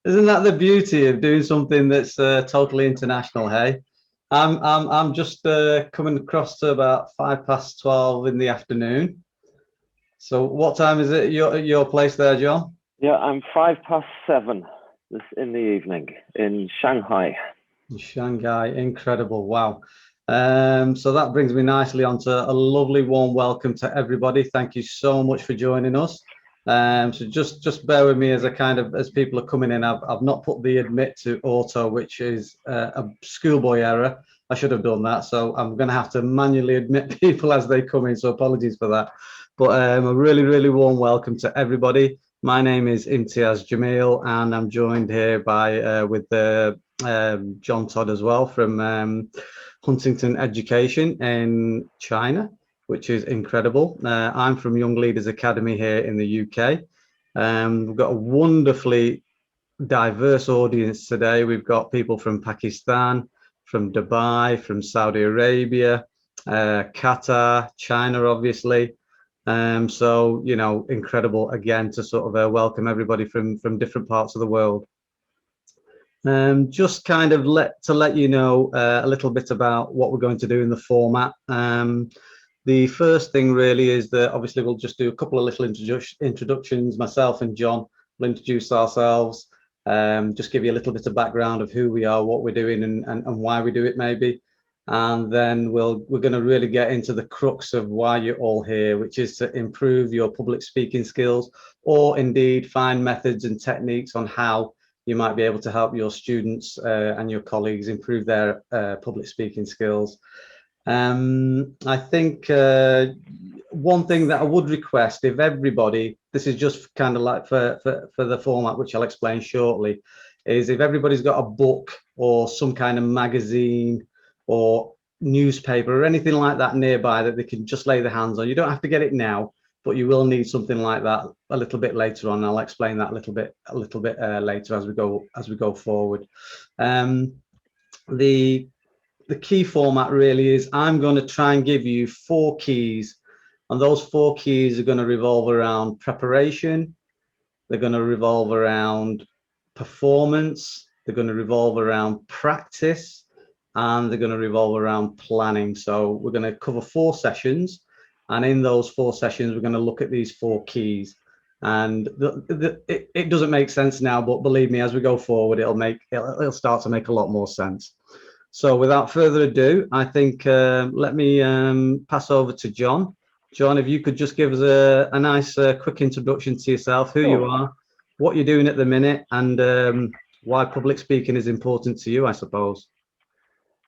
Isn't that the beauty of doing something that's totally international? Hey, I'm just coming across to about 12:05 in the afternoon. So, what time is it at your place there, John? Yeah, I'm 7:05 this in the evening in Shanghai. In Shanghai, incredible! Wow. So that brings me nicely onto a lovely warm welcome to everybody. Thank you so much for joining us. So just bear with me as as people are coming in. I've not put the admit to auto, which is a schoolboy error. I should have done that. So I'm going to have to manually admit people as they come in. So apologies for that. But a really warm welcome to everybody. My name is Imtiaz Jamil, and I'm joined here by with John Todd as well from Huntington Education in China, which is incredible. I'm from Young Leaders Academy here in the UK. We've got a wonderfully diverse audience today. We've got people from Pakistan, from Dubai, from Saudi Arabia, Qatar, China, obviously. So, you know, incredible again to sort of welcome everybody from different parts of the world. Just kind of let you know a little bit about what we're going to do in the format. The first thing really is that obviously we'll just do a couple of little introductions. Myself and John will introduce ourselves, just give you a little bit of background of who we are, what we're doing, and why we do it maybe. And then we're going to really get into the crux of why you're all here, which is to improve your public speaking skills, or indeed find methods and techniques on how you might be able to help your students and your colleagues improve their public speaking skills. I think one thing that I would request, if everybody, this is just kind of like for the format, which I'll explain shortly, is if everybody's got a book or some kind of magazine or newspaper or anything like that nearby that they can just lay their hands on. You don't have to get it now, but you will need something like that a little bit later on. I'll explain that a little bit later as we go forward. The key format really is I'm going to try and give you 4 keys, and those 4 keys are going to revolve around preparation. They're going to revolve around performance. They're going to revolve around practice, and they're going to revolve around planning. So we're going to cover 4 sessions, and in those 4 sessions, we're going to look at these 4 keys. And it doesn't make sense now, but believe me, as we go forward, it'll start to make a lot more sense. So without further ado, I think let me pass over to John. John, if you could just give us a nice quick introduction to yourself, who you are, what you're doing at the minute, and why public speaking is important to you, I suppose.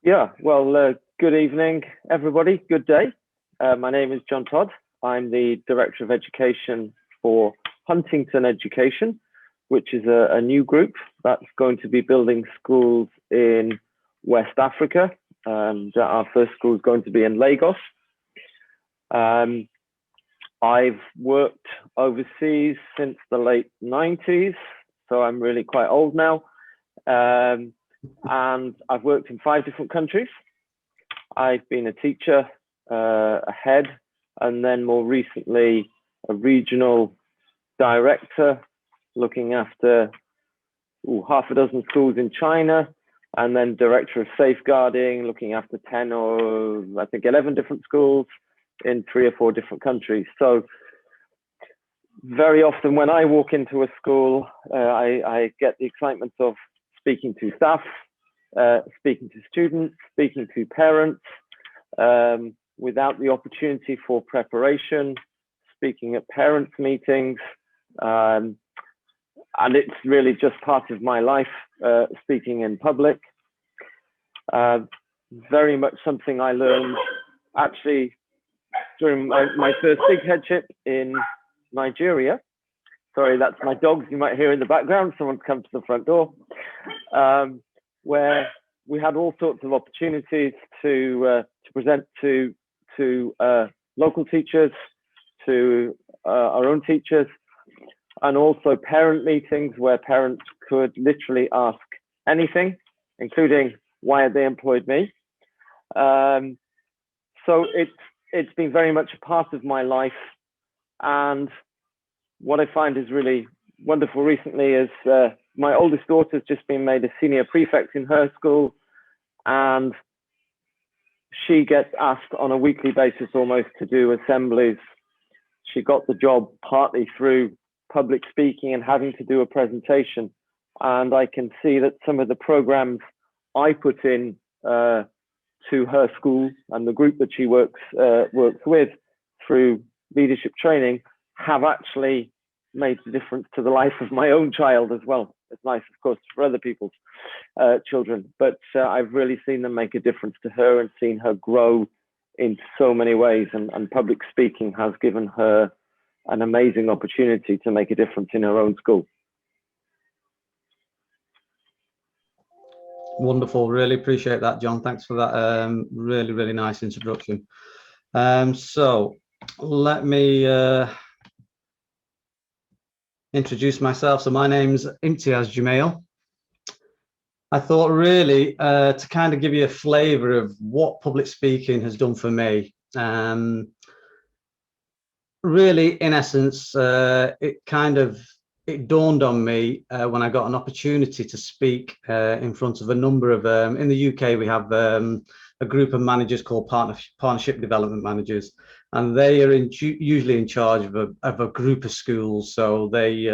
Yeah, well, good evening, everybody. Good day. My name is John Todd. I'm the Director of Education for Huntington Education, which is a new group that's going to be building schools in West Africa. Our first school is going to be in Lagos. I've worked overseas since the late 90s, so I'm really quite old now. And I've worked in 5 different countries. I've been a teacher, a head, and then more recently a regional director looking after half a dozen schools in China, and then director of safeguarding, looking after 10 or I think 11 different schools in 3 or 4 different countries. So very often when I walk into a school, I get the excitement of speaking to staff, speaking to students, speaking to parents, without the opportunity for preparation, speaking at parents' meetings. And it's really just part of my life, speaking in public. Very much something I learned actually during my first big headship in Nigeria. Sorry, that's my dogs you might hear in the background. Someone's come to the front door, where we had all sorts of opportunities to present to local teachers, to our own teachers, and also parent meetings where parents could literally ask anything, including why had they employed me. So it's been very much a part of my life. And what I find is really wonderful recently is my oldest daughter's just been made a senior prefect in her school, and she gets asked on a weekly basis almost to do assemblies. She got the job partly through public speaking and having to do a presentation. And I can see that some of the programs I put in to her school and the group that she works with through leadership training have actually made a difference to the life of my own child as well. It's nice, of course, for other people's children, but I've really seen them make a difference to her and seen her grow in so many ways. And public speaking has given her an amazing opportunity to make a difference in her own school. Wonderful. Really appreciate that, John. Thanks for that really, really nice introduction. So let me introduce myself. So my name's Imtiaz John. I thought really to kind of give you a flavor of what public speaking has done for me. Really, in essence, it dawned on me when I got an opportunity to speak in front of a number of, in the UK, we have a group of managers called partnership development managers, and they are usually in charge of a group of schools. So they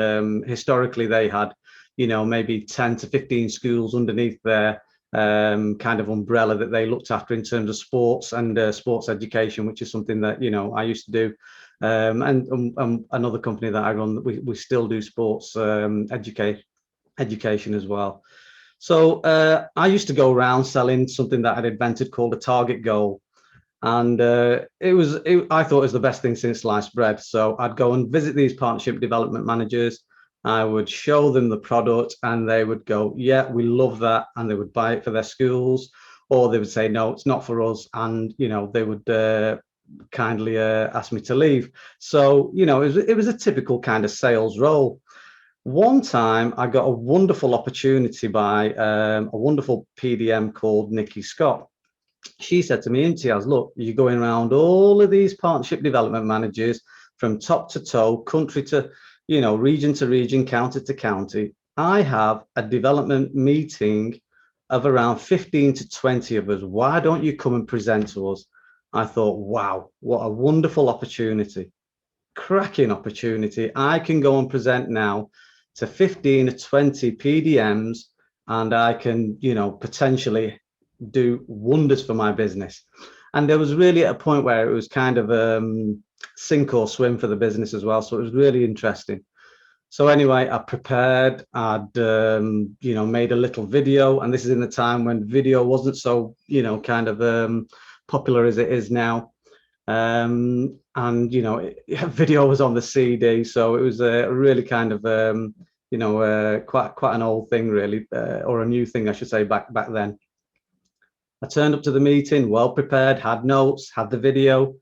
historically they had, you know, maybe 10 to 15 schools underneath their kind of umbrella that they looked after in terms of sports and sports education, which is something that, you know, I used to do. And another company that I run, we still do sports education as well. So I used to go around selling something that I'd invented called a target goal. And I thought it was the best thing since sliced bread. So I'd go and visit these partnership development managers. I would show them the product and they would go, yeah, we love that. And they would buy it for their schools, or they would say, no, it's not for us. And, you know, they would kindly ask me to leave. So, you know, it was a typical kind of sales role. One time I got a wonderful opportunity by a wonderful PDM called Nikki Scott. She said to me, Imtiaz, look, you're going around all of these partnership development managers from top to toe, country to, you know, region to region, county to county. I have a development meeting of around 15 to 20 of us. Why don't you come and present to us? I thought, wow, what a wonderful opportunity. Cracking opportunity. I can go and present now to 15 to 20 PDMs, and I can, you know, potentially do wonders for my business. And there was really at a point where it was kind of sink or swim for the business as well. So it was really interesting. So anyway, I prepared, I'd, you know, made a little video, and this is in the time when video wasn't so, you know, kind of popular as it is now. And, you know, video was on the CD. So it was a really kind of, you know, quite an old thing, really, or a new thing, I should say, back then. I turned up to the meeting, well prepared, had notes, had the video,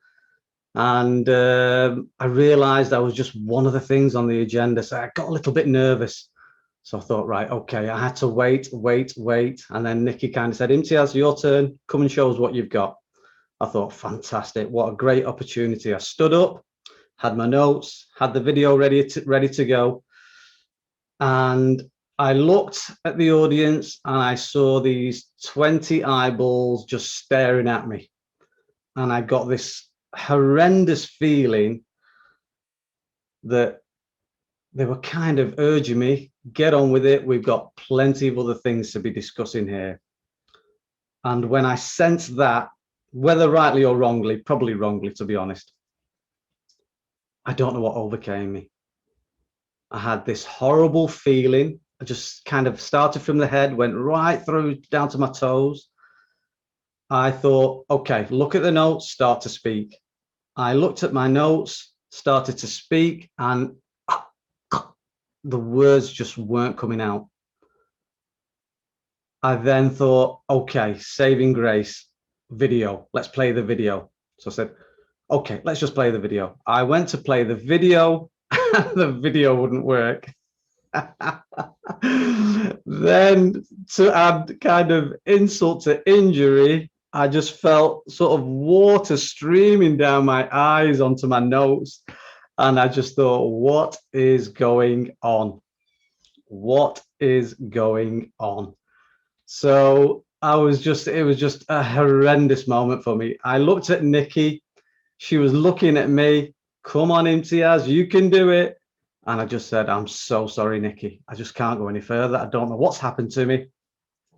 and I realized I was just one of the things on the agenda. So I got a little bit nervous. So I thought, right, okay, I had to wait. And then Nikki kind of said, Imtiaz, your turn, come and show us what you've got. I thought, fantastic, what a great opportunity. I stood up, had my notes, had the video ready to go. And I looked at the audience and I saw these 20 eyeballs just staring at me. And I got this horrendous feeling that they were kind of urging me, get on with it. We've got plenty of other things to be discussing here. And when I sensed that, whether rightly or wrongly, probably wrongly, to be honest, I don't know what overcame me. I had this horrible feeling. I just kind of started from the head, went right through down to my toes. I thought, okay, look at the notes, start to speak. I looked at my notes, started to speak, and the words just weren't coming out. I then thought, okay, saving grace, video, let's play the video. So I said, okay, let's just play the video. I went to play the video, and the video wouldn't work. Then to add kind of insult to injury, I just felt sort of water streaming down my eyes onto my notes. And I just thought, what is going on? what is going on? So it was just a horrendous moment for me. I looked at Nikki, she was looking at me, come on, Imtiaz, you can do it. And I just said, I'm so sorry, Nikki. I just can't go any further. I don't know what's happened to me.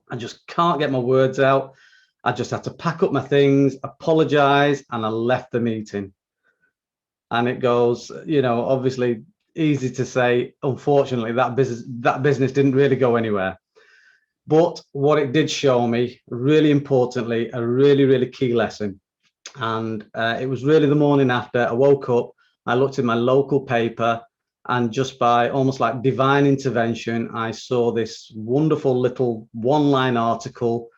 I just can't get my words out. I just had to pack up my things, apologize, and I left the meeting. And it goes, obviously easy to say, unfortunately, that business didn't really go anywhere. But what it did show me, really importantly, a really, really key lesson. And it was really the morning after I woke up, I looked in my local paper, and just by almost like divine intervention, I saw this wonderful little one-line article,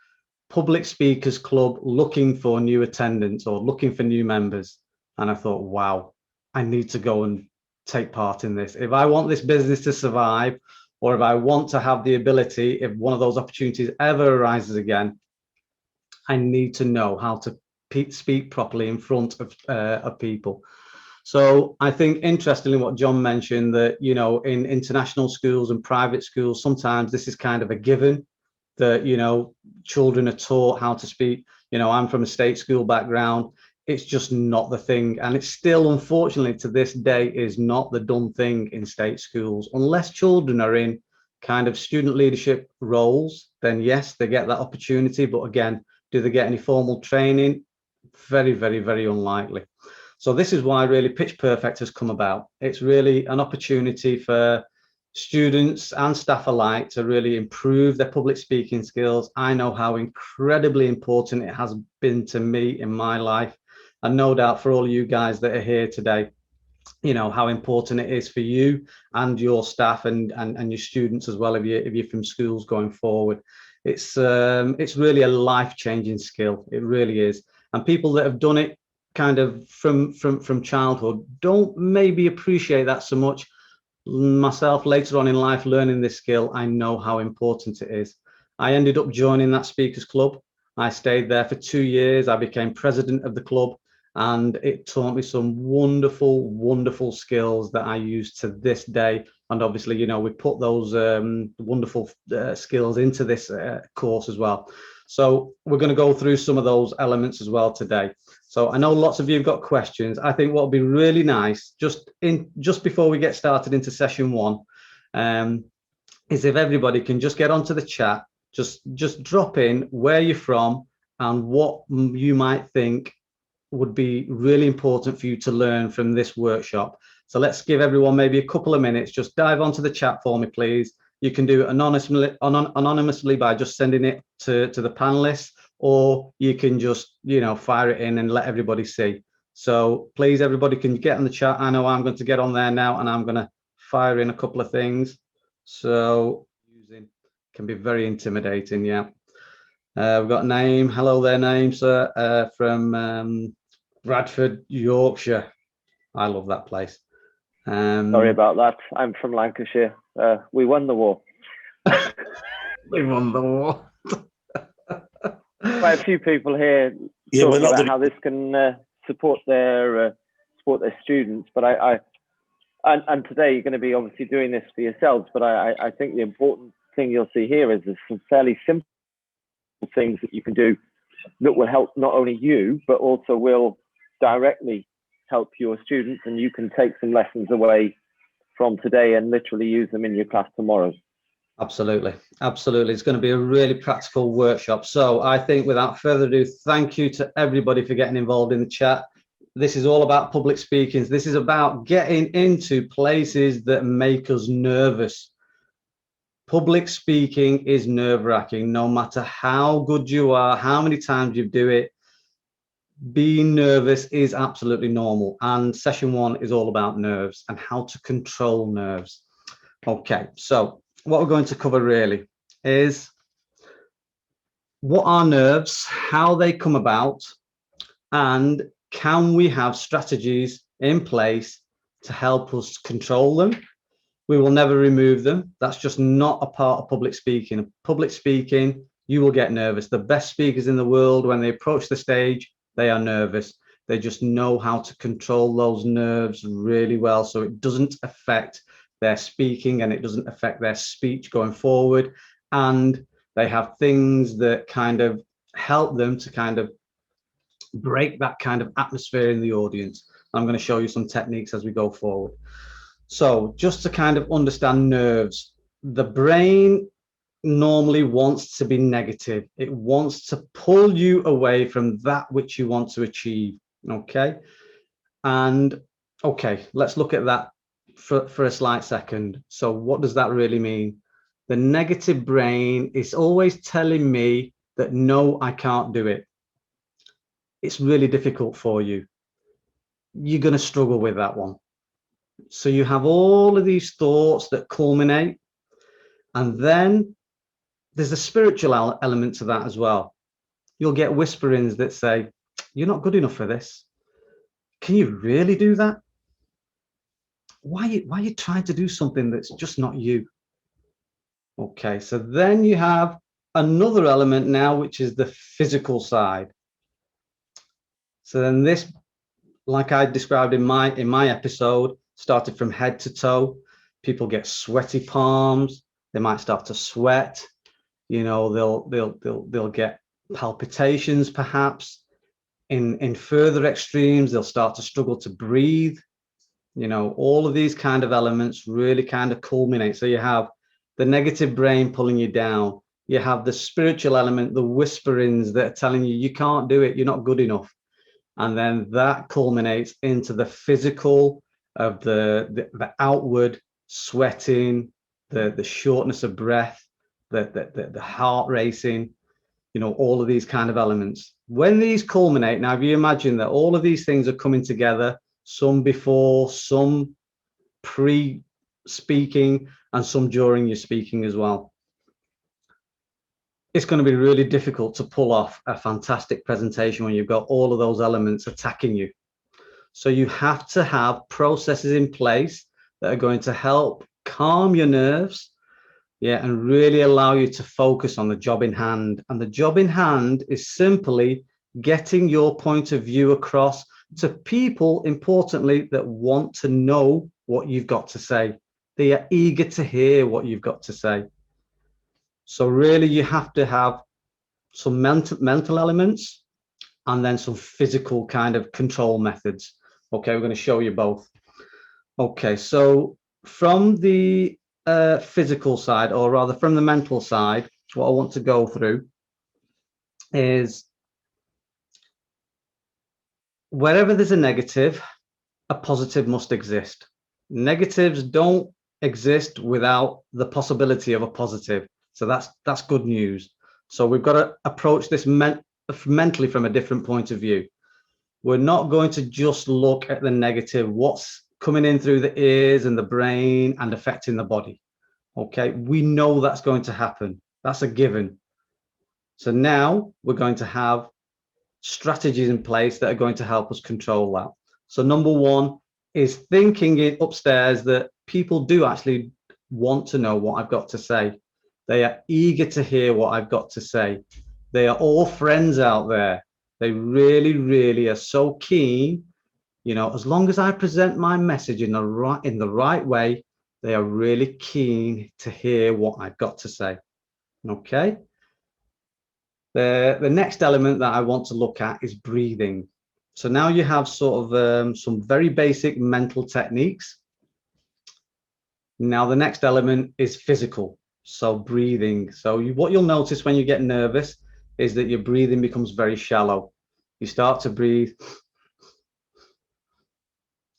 Public Speakers Club looking for new attendants or looking for new members. And I thought, wow, I need to go and take part in this. If I want this business to survive, or if I want to have the ability, if one of those opportunities ever arises again, I need to know how to speak properly in front of people. So I think, interestingly, what John mentioned, that, in international schools and private schools, sometimes this is kind of a given, that, children are taught how to speak. I'm from a state school background. It's just not the thing. And it's still, unfortunately, to this day, is not the done thing in state schools. Unless children are in kind of student leadership roles, then yes, they get that opportunity. But again, do they get any formal training? Very, very, very unlikely. So this is why really Pitch Perfect has come about. It's really an opportunity for students and staff alike to really improve their public speaking skills. I know how incredibly important it has been to me in my life, and no doubt for all of you guys that are here today, how important it is for you and your staff and your students as well, if you're from schools going forward. It's really a life-changing skill. It really is. And people that have done it kind of from childhood don't maybe appreciate that so much. Myself, later on in life, learning this skill, I know how important it is. I ended up joining that speakers club. I stayed there for 2 years. I became president of the club, and it taught me some wonderful, wonderful skills that I use to this day. And obviously, we put those wonderful skills into this course as well. So we're going to go through some of those elements as well today. So I know lots of you have got questions. I think what would be really nice, just before we get started into session one, is if everybody can just get onto the chat, just drop in where you're from and what you might think would be really important for you to learn from this workshop. So let's give everyone maybe a couple of minutes. Just dive onto the chat for me, please. You can do it anonymously by just sending it to the panelists, or you can just, fire it in and let everybody see. So please, everybody can get on the chat. I know I'm going to get on there now, and I'm going to fire in a couple of things. So using can be very intimidating. Yeah. We've got Naeem. Hello there, Naeem, sir, from Bradford, Yorkshire. I love that place. Sorry about that. I'm from Lancashire. We won the war. We won the war. Quite a few people here talking about how this can support their students. But and today you're going to be obviously doing this for yourselves. But I think the important thing you'll see here is there's some fairly simple things that you can do that will help not only you, but also will directly help your students, and you can take some lessons away from today and literally use them in your class tomorrow. Absolutely. It's going to be a really practical workshop. So I think without further ado, thank you to everybody for getting involved in the chat. This is all about public speaking. This is about getting into places that make us nervous. Public speaking is nerve-wracking. No matter how good you are, how many times you do it, being nervous is absolutely normal. And session one is all about nerves and how to control nerves. Okay, so what we're going to cover really is what are nerves, how they come about, and can we have strategies in place to help us control them. We will never remove them. That's just not a part of public speaking. Public speaking, you will get nervous. The best speakers in the world, when they approach the stage, they are nervous. They just know how to control those nerves really well, so it doesn't affect their speaking and it doesn't affect their speech going forward. And they have things that kind of help them to kind of break that kind of atmosphere in the audience. I'm going to show you some techniques as we go forward. So just to kind of understand nerves, the brain normally wants to be negative. It wants to pull you away from that which you want to achieve. Okay. And okay, let's look at that for a slight second. So what does that really mean? The negative brain is always telling me that no, I can't do it. It's really difficult for you. You're going to struggle with that one. So you have all of these thoughts that culminate, and then there's a spiritual element to that as well. You'll get whisperings that say, you're not good enough for this. Can you really do that? Why are you trying to do something that's just not you? Okay, so then you have another element now, which is the physical side. So then this, like I described in my episode, started from head to toe. People get sweaty palms. They might start to sweat. You know, they'll get palpitations, perhaps. In further extremes, they'll start to struggle to breathe. You know, all of these kind of elements really kind of culminate. So you have the negative brain pulling you down. You have the spiritual element, the whisperings that are telling you, you can't do it, you're not good enough. And then that culminates into the physical of the outward sweating, the shortness of breath, the heart racing, you know, all of these kind of elements. When these culminate, now if you imagine that all of these things are coming together, some before, some pre-speaking, and some during your speaking as well, it's going to be really difficult to pull off a fantastic presentation when you've got all of those elements attacking you. So you have to have processes in place that are going to help calm your nerves, yeah, and really allow you to focus on the job in hand. And the job in hand is simply getting your point of view across to people, importantly, that want to know what you've got to say. They are eager to hear what you've got to say. So really, you have to have some mental elements and then some physical kind of control methods. Okay, we're going to show you both. Okay, so from the physical side, or rather from the mental side, what I want to go through is wherever there's a negative, a positive must exist. Negatives don't exist without the possibility of a positive. So that's good news. So we've got to approach this mentally from a different point of view. We're not going to just look at the negative, what's coming in through the ears and the brain and affecting the body. Okay, we know that's going to happen. That's a given. So now we're going to have strategies in place that are going to help us control that. So number one is thinking it upstairs that people do actually want to know what I've got to say. They are eager to hear what I've got to say. They are all friends out there. They really, really are so keen. You know, as long as I present my message in the right way, they are really keen to hear what I've got to say. Okay. The next element that I want to look at is breathing. So now you have sort of some very basic mental techniques. Now the next element is physical. So breathing. So what you'll notice when you get nervous is that your breathing becomes very shallow. You start to breathe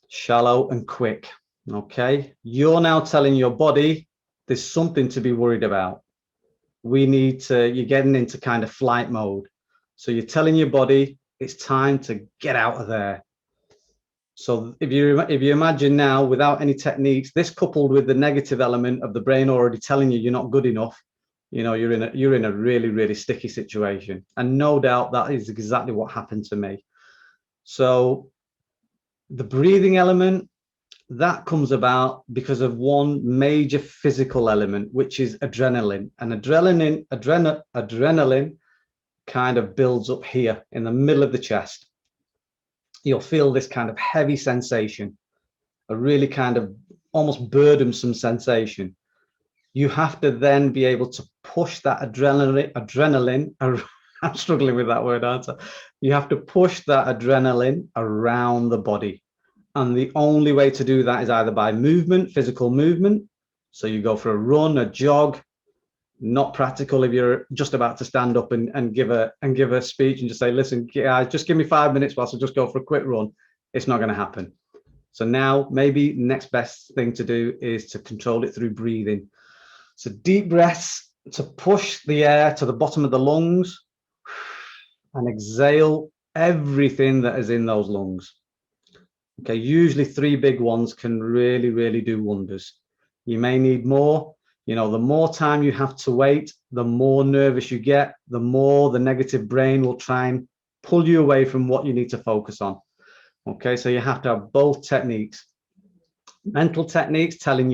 shallow and quick. Okay, you're now telling your body there's something to be worried about. You're getting into kind of flight mode. So you're telling your body it's time to get out of there. So if you imagine now, without any techniques, this coupled with the negative element of the brain already telling you you're not good enough, you know, you're in a really, really sticky situation. And no doubt that is exactly what happened to me. So the breathing element, that comes about because of one major physical element, which is adrenaline. And adrenaline kind of builds up here in the middle of the chest. You'll feel this kind of heavy sensation, a really kind of almost burdensome sensation. You have to then be able to push that adrenaline. I'm struggling with that word, aren't I? You have to push that adrenaline around the body. And the only way to do that is either by movement, physical movement. So you go for a run, a jog. Not practical if you're just about to stand up and give a speech and just say, listen, guys, just give me 5 minutes whilst I just go for a quick run. It's not going to happen. So now maybe next best thing to do is to control it through breathing. So deep breaths to push the air to the bottom of the lungs and exhale everything that is in those lungs. Okay, usually 3 big ones can really, really do wonders. You may need more. You know, the more time you have to wait, the more nervous you get, the more the negative brain will try and pull you away from what you need to focus on. Okay, so you have to have both techniques. Mental techniques telling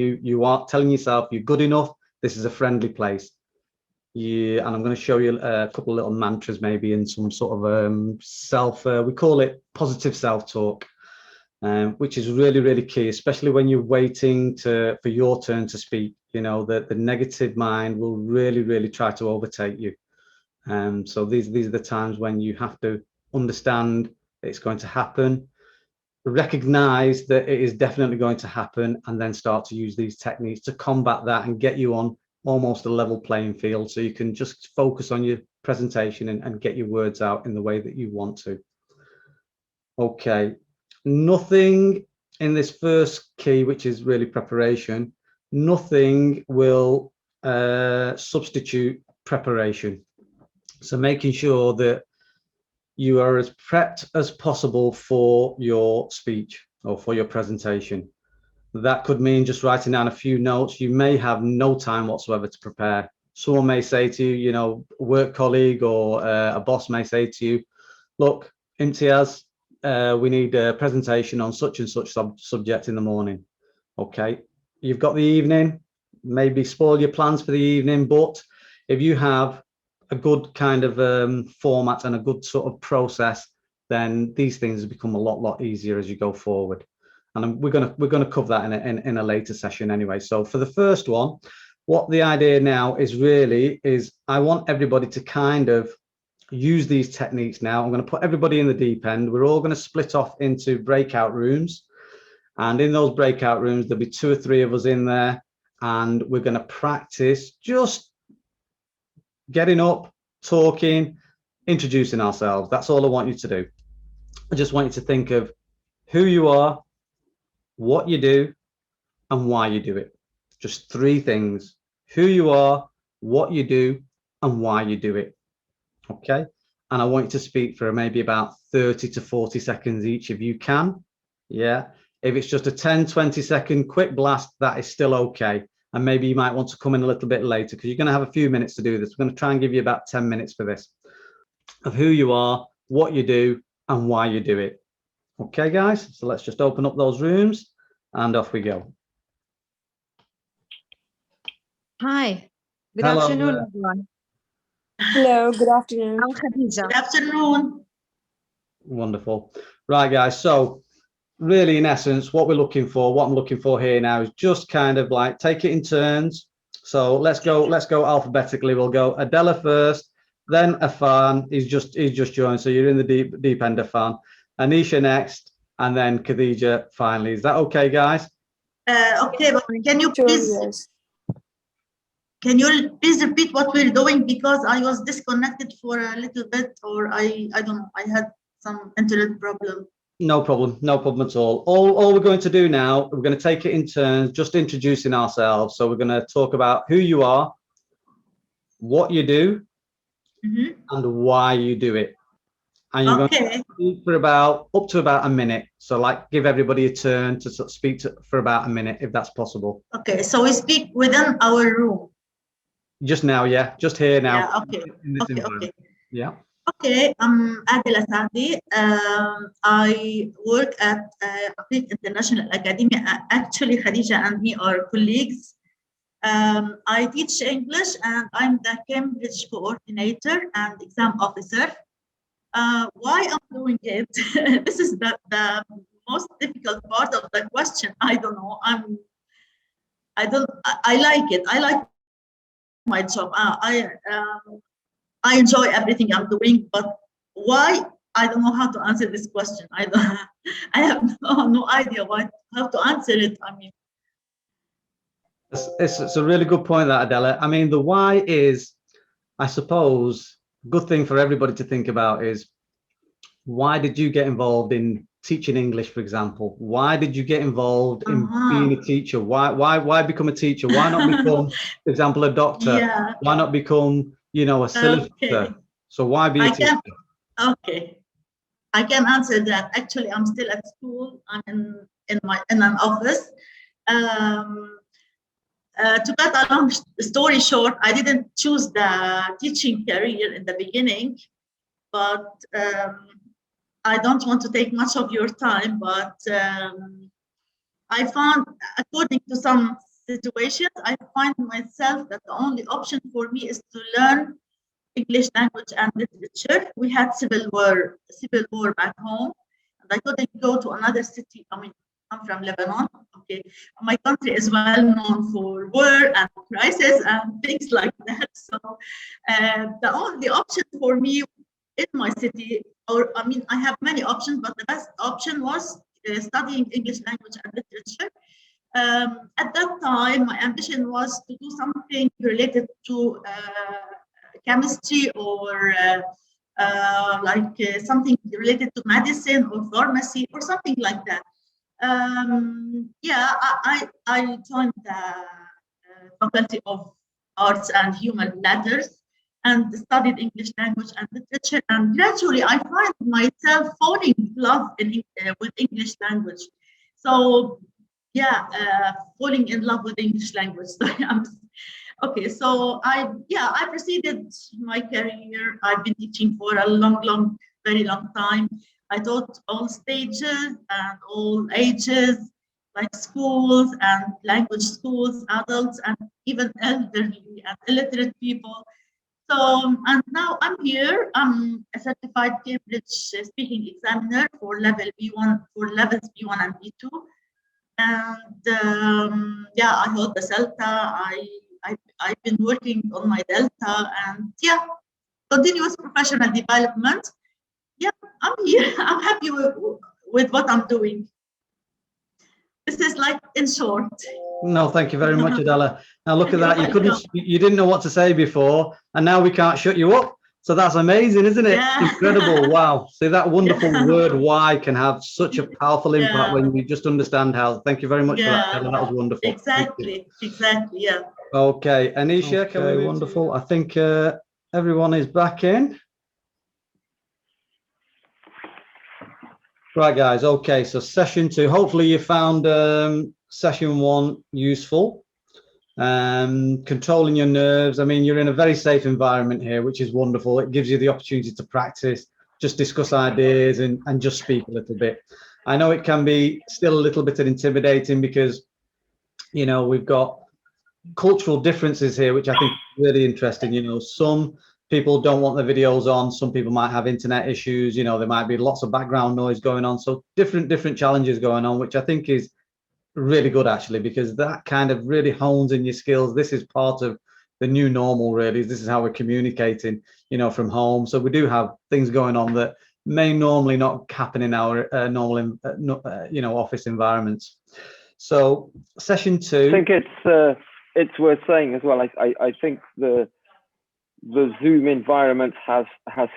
telling yourself you're good enough. This is a friendly place. Yeah, and I'm going to show you a couple of little mantras, maybe in some sort of we call it positive self-talk, which is really, really key, especially when you're waiting for your turn to speak. You know, that the negative mind will really, really try to overtake you. So these are the times when you have to understand it's going to happen, recognize that it is definitely going to happen, and then start to use these techniques to combat that and get you on almost a level playing field so you can just focus on your presentation and get your words out in the way that you want to. Okay, nothing in this first key, which is really preparation, nothing will substitute preparation. So making sure that you are as prepped as possible for your speech or for your presentation. That could mean just writing down a few notes. You may have no time whatsoever to prepare. Someone may say to you, you know, a work colleague or a boss may say to you, look, Imtiaz, we need a presentation on such and such subject in the morning. Okay, you've got the evening, maybe spoil your plans for the evening, but if you have a good kind of format and a good sort of process, then these things become a lot easier as you go forward. And we're gonna cover that in a later session anyway. So for the first one, what the idea now is really is I want everybody to kind of use these techniques now. I'm going to put everybody in the deep end. We're all going to split off into breakout rooms. And in those breakout rooms, there'll be 2 or 3 of us in there. And we're going to practice just getting up, talking, introducing ourselves. That's all I want you to do. I just want you to think of who you are, what you do, and why you do it. Just 3 things: who you are, what you do, and why you do it. Okay, and I want you to speak for maybe about 30 to 40 seconds each if you can. Yeah, if it's just a 10-20 second quick blast, that is still okay. And maybe you might want to come in a little bit later because you're going to have a few minutes to do this. We're going to try and give you about 10 minutes for this, of who you are, what you do, and why you do it. Okay, guys, so let's just open up those rooms and off we go. Hi, good Hello, afternoon, everyone. Hello, good afternoon. I'm Khadija. Good afternoon. Wonderful. Right, guys, so really in essence what I'm looking for here now is just kind of like take it in turns. So let's go alphabetically. We'll go Adela first, then Afan. He's just joined, so you're in the deep end, Afan. Anisha next, and then Khadija finally. Is that okay, guys? Okay, but can you please repeat what we're doing, because I was disconnected for a little bit, or I don't know, I had some internet problem. No problem at all. All we're going to do now, we're going to take it in turns, just introducing ourselves. So we're going to talk about who you are, what you do, and why you do it. And you're going to speak for up to about a minute. So like give everybody a turn to sort of speak for about a minute, if that's possible. Okay, so we speak within our room. Just now, yeah, just here now. Yeah, okay. Okay. Yeah. Okay, I'm Adela Saadi. I work at International Academy. Actually, Khadija and me are colleagues. I teach English, and I'm the Cambridge coordinator and exam officer. Why I'm doing it? This is the most difficult part of the question. I don't know. I like it. I like my job. I enjoy everything I'm doing, but why? I don't know how to answer this question. I have no idea how to answer it. I mean, it's a really good point, that, Adela. I mean, the why is, I suppose, good thing for everybody to think about is, why did you get involved in teaching English, for example? Why did you get involved in being a teacher? Why become a teacher? Why not become, for example, a doctor? yeah. Why not become, a solicitor? Okay. So why be a teacher? Okay, I can answer that. Actually, I'm still at school. I'm in an office. To cut a long story short, I didn't choose the teaching career in the beginning, but I don't want to take much of your time, but I found, according to some situations, I find myself that the only option for me is to learn English language and literature. We had civil war back home, and I couldn't go to another city. I mean, I'm from Lebanon. Okay, my country is well known for war and crisis and things like that. So the only option for me in my city, I have many options, but the best option was studying English language and literature. At that time, my ambition was to do something related to chemistry or something related to medicine or pharmacy or something like that. I joined the Faculty of Arts and Human Letters and studied English language and literature, and gradually I find myself falling in love with English language. So falling in love with English language. Okay, so I proceeded my career. I've been teaching for a very long time. I taught all stages and all ages, like schools and language schools, adults, and even elderly and illiterate people. So, and now I'm here. I'm a certified Cambridge speaking examiner for level B1, for levels B1 and B2. And I hold the CELTA. I've been working on my Delta, and continuous professional development. Yeah, I'm here. I'm happy with what I'm doing. This is like in short. No, thank you very much, Adela. Now look at that. You didn't know what to say before, and now we can't shut you up. So that's amazing, isn't it? Yeah. Incredible. Wow. See, that wonderful word why can have such a powerful impact when you just understand how. Thank you very much for that, Adela. That was wonderful. Exactly. Yeah. Okay, Anisha, okay, wonderful. I think everyone is back in. Right, guys. Okay, so session 2. Hopefully you found session 1 useful. Controlling your nerves. I mean, you're in a very safe environment here, which is wonderful. It gives you the opportunity to practice, just discuss ideas and just speak a little bit. I know it can be still a little bit intimidating because, we've got cultural differences here, which I think is really interesting. Some people don't want the videos on. Some people might have internet issues. There might be lots of background noise going on. So different challenges going on, which I think is really good, actually, because that kind of really hones in your skills. This is part of the new normal, really. This is how we're communicating, from home. So we do have things going on that may normally not happen in our normal, office environments. So session 2. I think it's worth saying as well. I think the Zoom environment has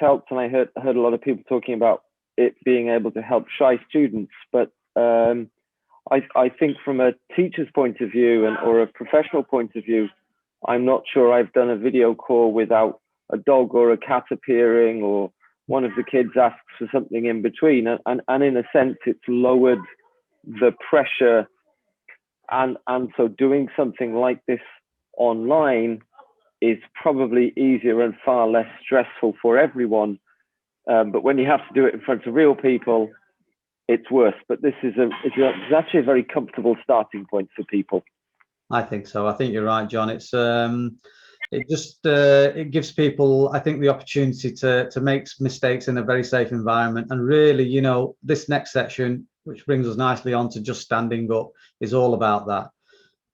helped, and I heard a lot of people talking about it being able to help shy students, but I think from a teacher's point of view or a professional point of view, I'm not sure I've done a video call without a dog or a cat appearing, or one of the kids asks for something in between, and in a sense it's lowered the pressure, and so doing something like this online is probably easier and far less stressful for everyone, but when you have to do it in front of real people, it's worse. But this is it's actually a very comfortable starting point for people. I think so. I think you're right, John. It's it gives people, I think, the opportunity to make mistakes in a very safe environment. And really, this next section, which brings us nicely on to just standing up, is all about that.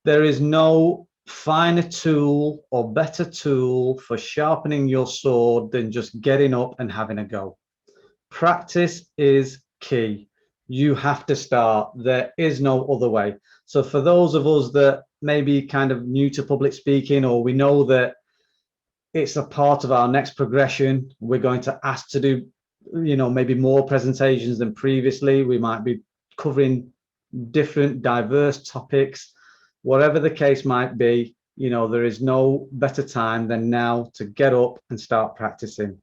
There is no finer tool or better tool for sharpening your sword than just getting up and having a go. Practice is key. You have to start. There is no other way. So for those of us that may be kind of new to public speaking, or we know that it's a part of our next progression, we're going to ask to do, you know, maybe more presentations than previously. We might be covering different diverse topics. Whatever the case might be, you know, there is no better time than now to get up and start practicing.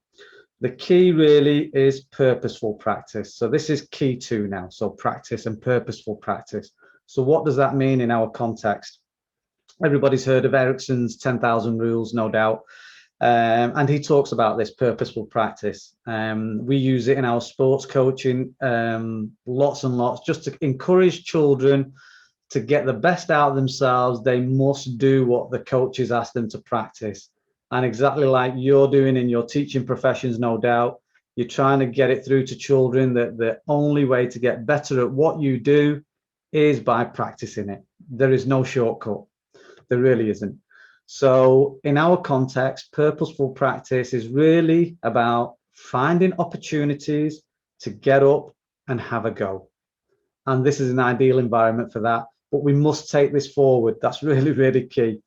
The key really is purposeful practice. So this is key 2 now. So practice and purposeful practice. So what does that mean in our context? Everybody's heard of Erickson's 10,000 rules, no doubt. And he talks about this purposeful practice. We use it in our sports coaching, lots and lots, just to encourage children to get the best out of themselves. They must do what the coaches ask them to practice. And exactly like you're doing in your teaching professions, no doubt, you're trying to get it through to children that the only way to get better at what you do is by practicing it. There is no shortcut. There really isn't. So in our context, purposeful practice is really about finding opportunities to get up and have a go. And this is an ideal environment for that. But we must take this forward. That's really, really key.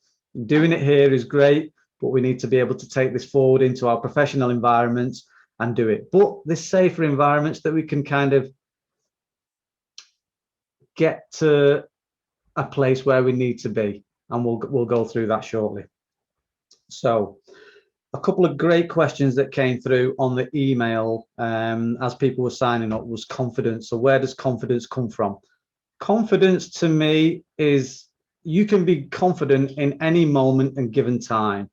Doing it here is great, but we need to be able to take this forward into our professional environments and do it. But there's safer environments that we can kind of get to a place where we need to be. And we'll go through that shortly. So a couple of great questions that came through on the email as people were signing up was confidence. So where does confidence come from? Confidence to me is you can be confident in any moment and given time.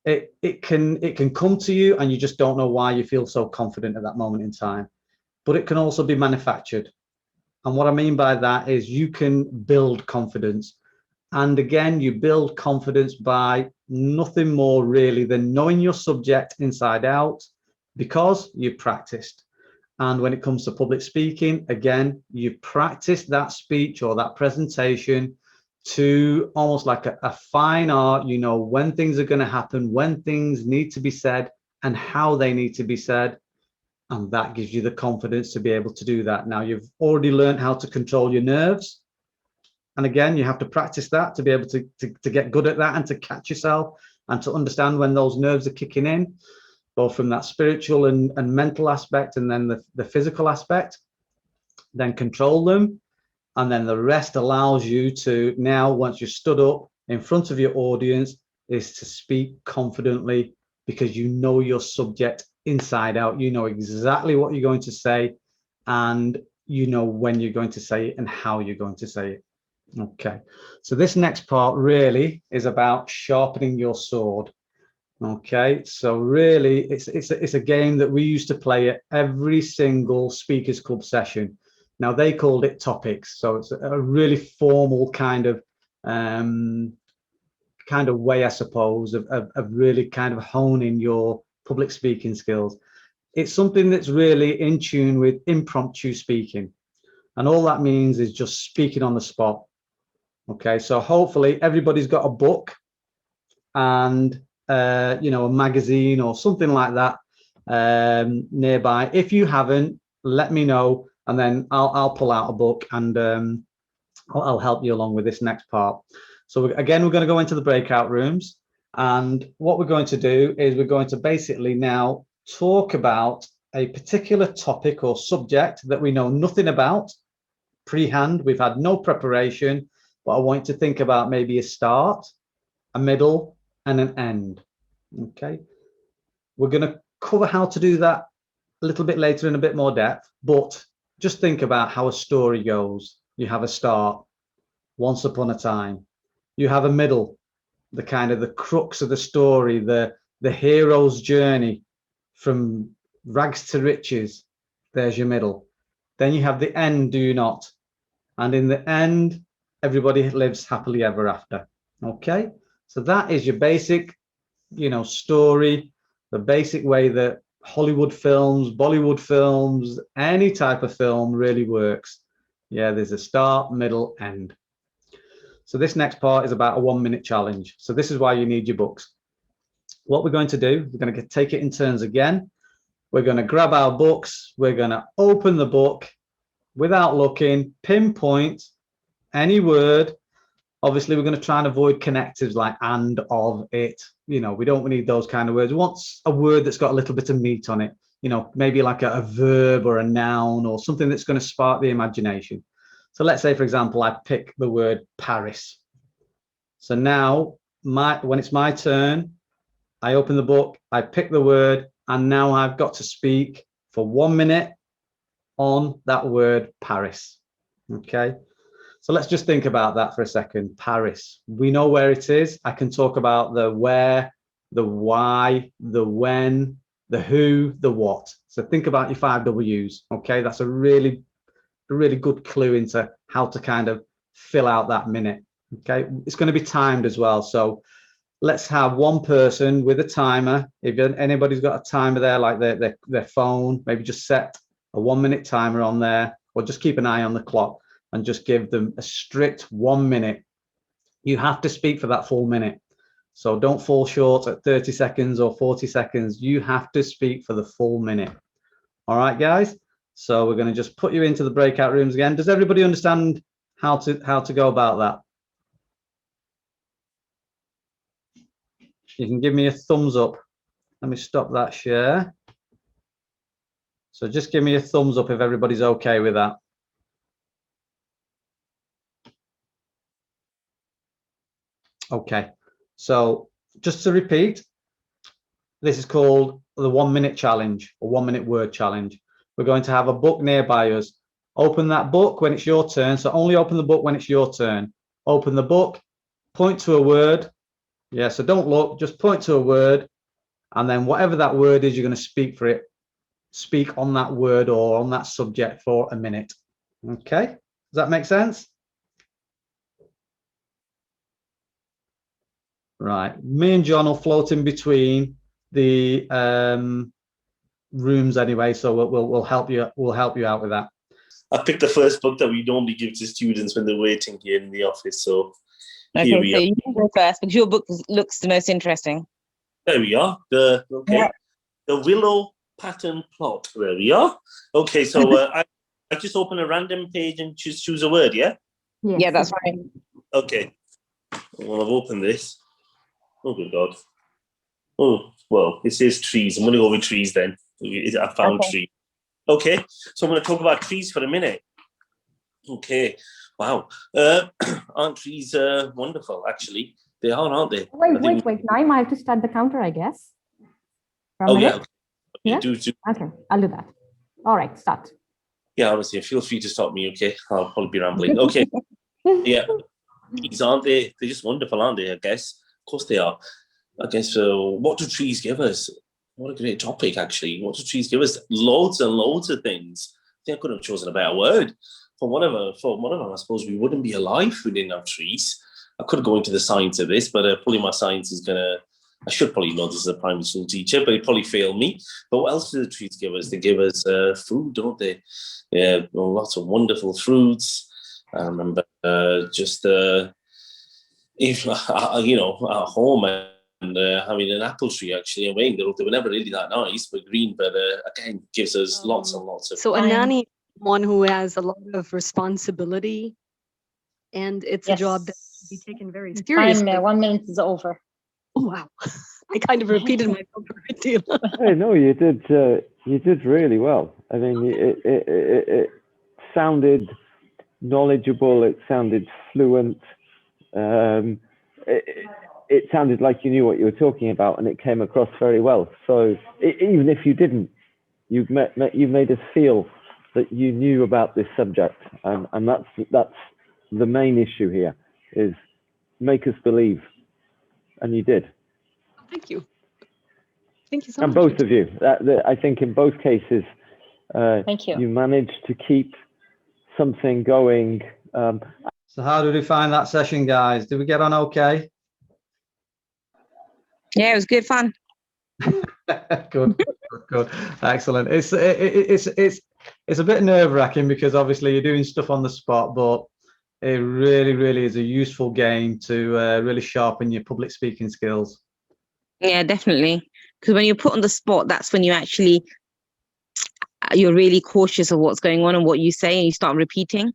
It can come to you and you just don't know why you feel so confident at that moment in time. But it can also be manufactured. And what I mean by that is you can build confidence. And again, you build confidence by nothing more really than knowing your subject inside out because you practiced. And when it comes to public speaking, again, you practice that speech or that presentation to almost like a fine art. You know when things are going to happen, when things need to be said and how they need to be said. And that gives you the confidence to be able to do that. Now, you've already learned how to control your nerves. And again, you have to practice that to be able to get good at that and to catch yourself and to understand when those nerves are kicking in, both from that spiritual and mental aspect and then the physical aspect, then control them. And then the rest allows you to now, once you're stood up in front of your audience, is to speak confidently because you know your subject inside out. You know exactly what you're going to say and you know when you're going to say it and how you're going to say it. Okay, so this next part really is about sharpening your sword. Okay, so really it's a game that we used to play at every single Speakers Club session. Now they called it topics, so it's a really formal kind of way, I suppose, of really kind of honing your public speaking skills. It's something that's really in tune with impromptu speaking, and all that means is just speaking on the spot. Okay, so hopefully everybody's got a book and you know, a magazine or something like that nearby. If you haven't, let me know, and then I'll pull out a book and I'll help you along with this next part. So again, we're going to go into the breakout rooms, and what we're going to do is we're going to basically now talk about a particular topic or subject that we know nothing about pre-hand. We've had no preparation. But I want you to think about maybe a start, a middle, and an end. Okay. We're going to cover how to do that a little bit later in a bit more depth, but just think about how a story goes. You have a start, once upon a time. You have a middle, the kind of the crux of the story, the hero's journey from rags to riches. There's your middle. Then you have the end, do you not? And in the end, everybody lives happily ever after. Okay, so that is your basic, you know, story, the basic way that Hollywood films, Bollywood films, any type of film really works. Yeah, there's a start, middle, end. So this next part is about a 1 minute challenge. So this is why you need your books. What we're going to do, we're going to take it in turns again. We're going to grab our books. We're going to open the book without looking, pinpoint any word. Obviously, we're going to try and avoid connectives like and, of, it. You know, we don't need those kind of words. We want a word that's got a little bit of meat on it. You know, maybe like a verb or a noun or something that's going to spark the imagination. So let's say, for example, I pick the word Paris. So now, when it's my turn, I open the book, I pick the word, and now I've got to speak for 1 minute on that word Paris. Okay. So let's just think about that for a second. Paris. We know where it is. I can talk about the where, the why, the when, the who, the what. So think about your 5 W's. Okay. That's a really good clue into how to kind of fill out that minute. Okay. It's going to be timed as well. So let's have one person with a timer. If anybody's got a timer there, like their phone, maybe just set a 1 minute timer on there, or just keep an eye on the clock and just give them a strict 1 minute. You have to speak for that full minute. So don't fall short at 30 seconds or 40 seconds. You have to speak for the full minute. All right, guys. So we're going to just put you into the breakout rooms again. Does everybody understand how to go about that? You can give me a thumbs up. Let me stop that share. So just give me a thumbs up if everybody's okay with that. Okay, so just to repeat, this is called the 1 minute challenge or 1 minute word challenge. We're going to have a book nearby us. Open that book when it's your turn. So only open the book when it's your turn. Open the book, point to a word. Yeah, so don't look, just point to a word. And then whatever that word is, you're going to speak for it. Speak on that word or on that subject for a minute. Okay, does that make sense? Right, me and John will float in between the rooms anyway, so we'll help you. We'll help you out with that. I picked the first book that we normally give to students when they're waiting here in the office. So okay, here we so are. you can go first because your book looks the most interesting. There we are. The willow pattern plot. There we are. Okay, so I just open a random page and choose a word. Yeah. Yes. Yeah, that's right. Okay. Well, I've opened this. Oh, good God. Oh, well, it says trees. I'm going to go with trees then. I found trees. Okay, so I'm going to talk about trees for a minute. Okay, wow. Aren't trees wonderful, actually? They are, aren't they? Wait. Now I have to start the counter, I guess. Oh, yeah. Okay. Yeah? Do. Okay, I'll do that. All right, start. Yeah, honestly, feel free to stop me, okay? I'll probably be rambling. Okay. Yeah, trees, aren't they? They're just wonderful, aren't they, I guess? Of course they are. I guess, what do trees give us? What a great topic, actually. What do trees give us? Loads and loads of things. I think I could have chosen a better word. For one of them, I suppose we wouldn't be alive if we didn't have trees. I could go into the science of this, but probably my science is going to... I should probably know this as a primary school teacher, but it probably failed me. But what else do the trees give us? They give us food, don't they? Yeah, lots of wonderful fruits. I remember if at home and having an apple tree actually away. They were never really that nice, but green. But again, gives us lots and lots of. So a nanny, one who has a lot of responsibility, and it's a job that should be taken very seriously. 1 minute is over. Oh wow! I kind of repeated myself a great deal. Hey, no, you did really well. I mean, it sounded knowledgeable. It sounded fluent. It sounded like you knew what you were talking about, and it came across very well. So even if you didn't, you've made us feel that you knew about this subject, and that's the main issue here, is make us believe, and you did. Thank you. Thank you so and much. And both of you, I think in both cases, thank you. You managed to keep something going. So how did we find that session, guys? Did we get on okay? Yeah, it was good fun. Good. Excellent. It's a bit nerve-wracking because obviously you're doing stuff on the spot, but It really, really is a useful game to really sharpen your public speaking skills. Yeah, definitely. Because when you're put on the spot, that's when you're really cautious of what's going on and what you say, and you start repeating.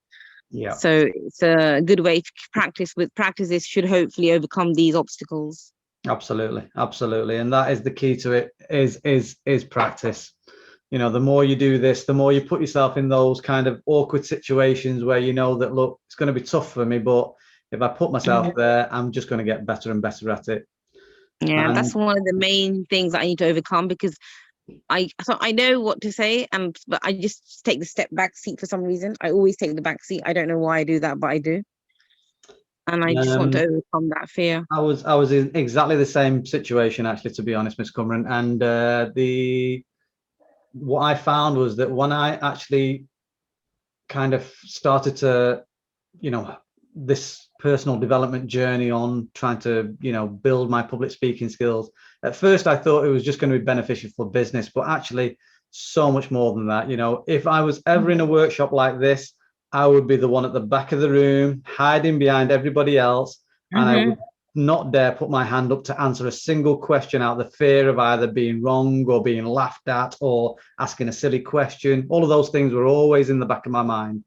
Yeah. So it's a good way to practice. With practices should hopefully overcome these obstacles. Absolutely, absolutely, and that is the key to it. Is practice. You know, the more you do this, the more you put yourself in those kind of awkward situations where you know that, look, it's going to be tough for me, but if I put myself there, I'm just going to get better and better at it. Yeah, And that's one of the main things I need to overcome, because I know what to say, but I just take the back seat for some reason. I always take the back seat. I don't know why I do that, but I do. And I just want to overcome that fear. I was in exactly the same situation, actually, to be honest, Miss Cumran. And what I found was that when I actually kind of started to, you know, this personal development journey on trying to, you know, build my public speaking skills, at first I thought it was just going to be beneficial for business, but actually so much more than that. You know, if I was ever in a workshop like this, I would be the one at the back of the room, hiding behind everybody else, and I would not dare put my hand up to answer a single question out of the fear of either being wrong or being laughed at or asking a silly question. All of those things were always in the back of my mind.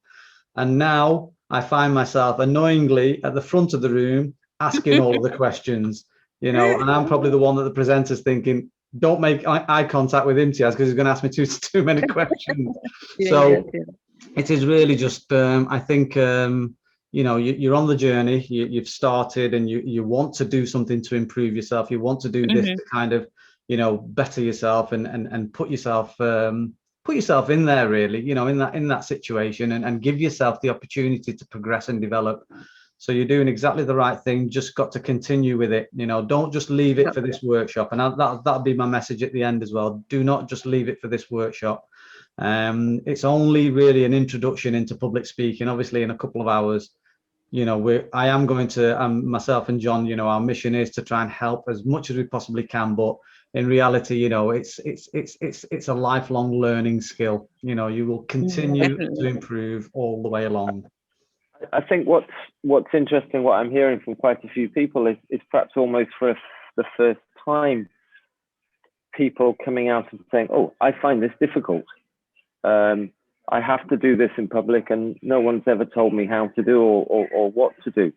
And now I find myself annoyingly at the front of the room asking all of the questions, you know, and I'm probably the one that the presenter's thinking, don't make eye contact with Imtiaz because he's going to ask me too many questions. It is really just, I think, you know, you're on the journey, you've started, and you want to do something to improve yourself. You want to do this to kind of, you know, better yourself and put yourself in there, really, you know, in that situation, and give yourself the opportunity to progress and develop. So you're doing exactly the right thing. Just got to continue with it. You know, don't just leave it for this workshop. And that'll be my message at the end as well. Do not just leave it for this workshop. It's only really an introduction into public speaking. Obviously, in a couple of hours, you know, I am going to, myself and John, you know, our mission is to try and help as much as we possibly can. But in reality, you know, it's a lifelong learning skill. You know, you will continue to improve all the way along. I think what's interesting, what I'm hearing from quite a few people is perhaps almost for the first time, people coming out and saying, "Oh, I find this difficult. I have to do this in public, and no one's ever told me how to do or what to do."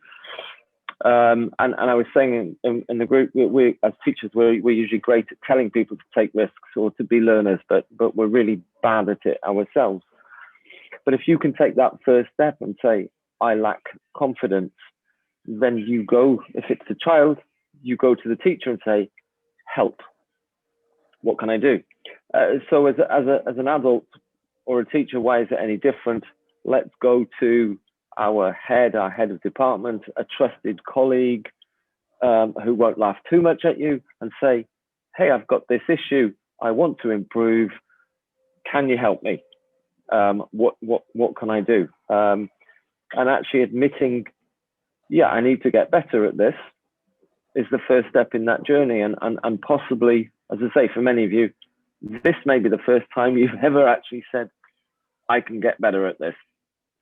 And I was saying in the group, we as teachers, we're usually great at telling people to take risks or to be learners, but we're really bad at it ourselves. But if you can take that first step and say, "I lack confidence," then you go, if it's a child, you go to the teacher and say, "Help. What can I do?" So as an adult or a teacher, why is it any different? Let's go to our head of department, a trusted colleague who won't laugh too much at you, and say, "Hey, I've got this issue. I want to improve. Can you help me? What can I do?" And actually admitting, yeah, I need to get better at this, is the first step in that journey. And possibly, as I say, for many of you, this may be the first time you've ever actually said, "I can get better at this."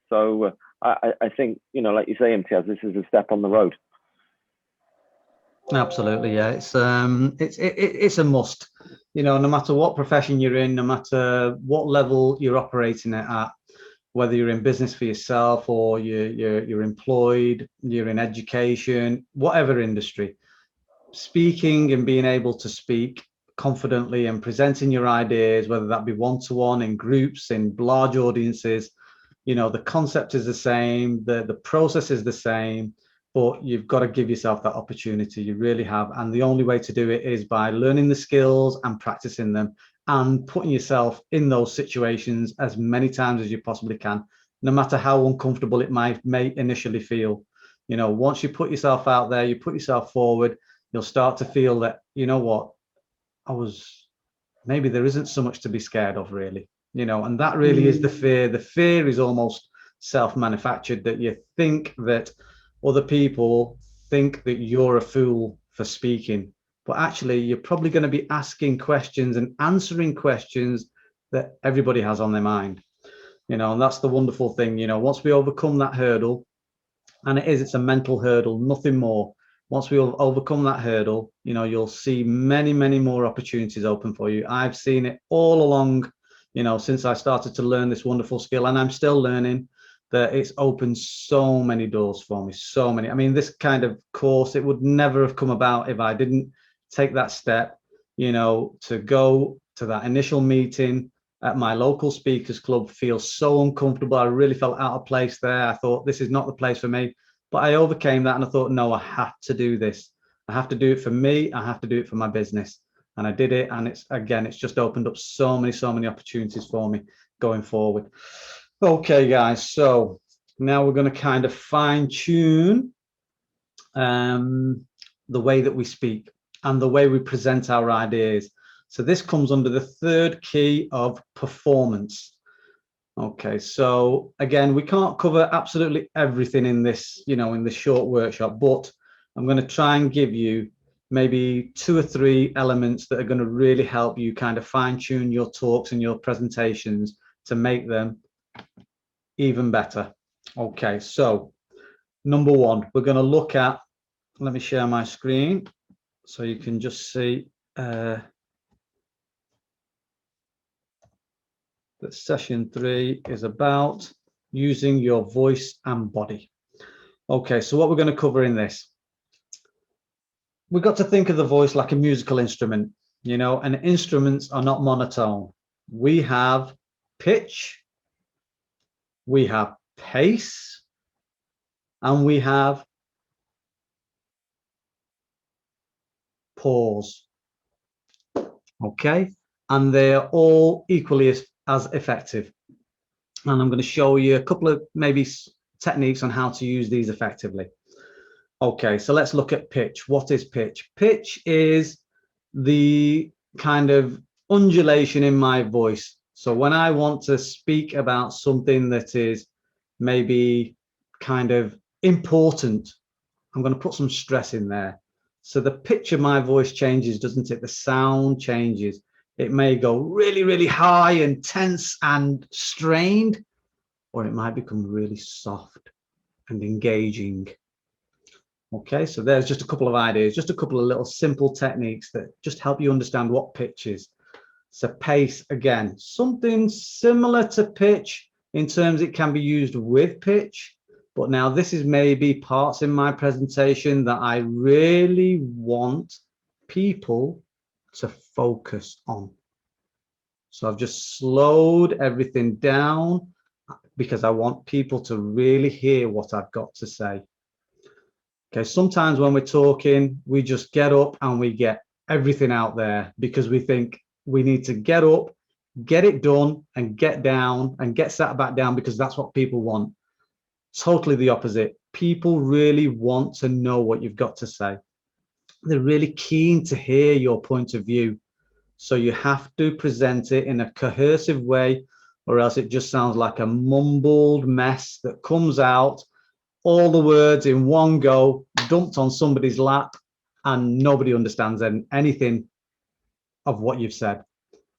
So I think, you know, like you say, Imtiaz, this is a step on the road. Absolutely, yeah. It's a must. You know, no matter what profession you're in, no matter what level you're operating at, whether you're in business for yourself or you're employed, you're in education, whatever industry, speaking and being able to speak confidently and presenting your ideas, whether that be one-to-one, in groups, in large audiences, you know, the concept is the same, the process is the same, but you've got to give yourself that opportunity. You really have. And the only way to do it is by learning the skills and practicing them and putting yourself in those situations as many times as you possibly can, no matter how uncomfortable it may initially feel. You know, once you put yourself out there, you put yourself forward, you'll start to feel that, you know what, maybe there isn't so much to be scared of, really. You know, and that really is the fear. The fear is almost self-manufactured, that you think that other people think that you're a fool for speaking, but actually you're probably going to be asking questions and answering questions that everybody has on their mind. You know, and that's the wonderful thing. You know, once we overcome that hurdle, And it's a mental hurdle, nothing more. Once we overcome that hurdle, you know, you'll see many, many more opportunities open for you. I've seen it all along, you know, since I started to learn this wonderful skill, and I'm still learning, that it's opened so many doors for me, so many. I mean, this kind of course, it would never have come about if I didn't take that step, you know, to go to that initial meeting at my local speakers club, feel so uncomfortable. I really felt out of place there. I thought, this is not the place for me. But I overcame that and I thought, no, I have to do this. I have to do it for me. I have to do it for my business. And I did it. And it's just opened up so many opportunities for me going forward. Okay, guys. So now we're going to kind of fine tune the way that we speak and the way we present our ideas. So this comes under the third key of performance. Okay, so again, we can't cover absolutely everything in this, you know, in the short workshop, but I'm going to try and give you maybe 2 or 3 elements that are going to really help you kind of fine tune your talks and your presentations to make them even better. Okay, so number 1, we're going to look at, let me share my screen so you can just see that session 3 is about using your voice and body. Okay, so what we're going to cover in this, we've got to think of the voice like a musical instrument, you know, and instruments are not monotone. We have pitch, we have pace, and we have pause. Okay, and they're all equally as effective. And I'm going to show you a couple of maybe techniques on how to use these effectively. Okay, so let's look at pitch. What is pitch? Pitch is the kind of undulation in my voice. So when I want to speak about something that is maybe kind of important, I'm going to put some stress in there. So the pitch of my voice changes, doesn't it? The sound changes. It may go really, really high and tense and strained, or it might become really soft and engaging. Okay, so there's just a couple of ideas, just a couple of little simple techniques that just help you understand what pitch is. So pace, again, something similar to pitch in terms it can be used with pitch, but now this is maybe parts in my presentation that I really want people to focus on. So I've just slowed everything down because I want people to really hear what I've got to say. Okay, sometimes when we're talking, we just get up and we get everything out there because we think we need to get up, get it done, and get down and get sat back down because that's what people want. Totally the opposite. People really want to know what you've got to say. They're really keen to hear your point of view. So you have to present it in a cohesive way, or else it just sounds like a mumbled mess that comes out, all the words in one go, dumped on somebody's lap, and nobody understands anything of what you've said.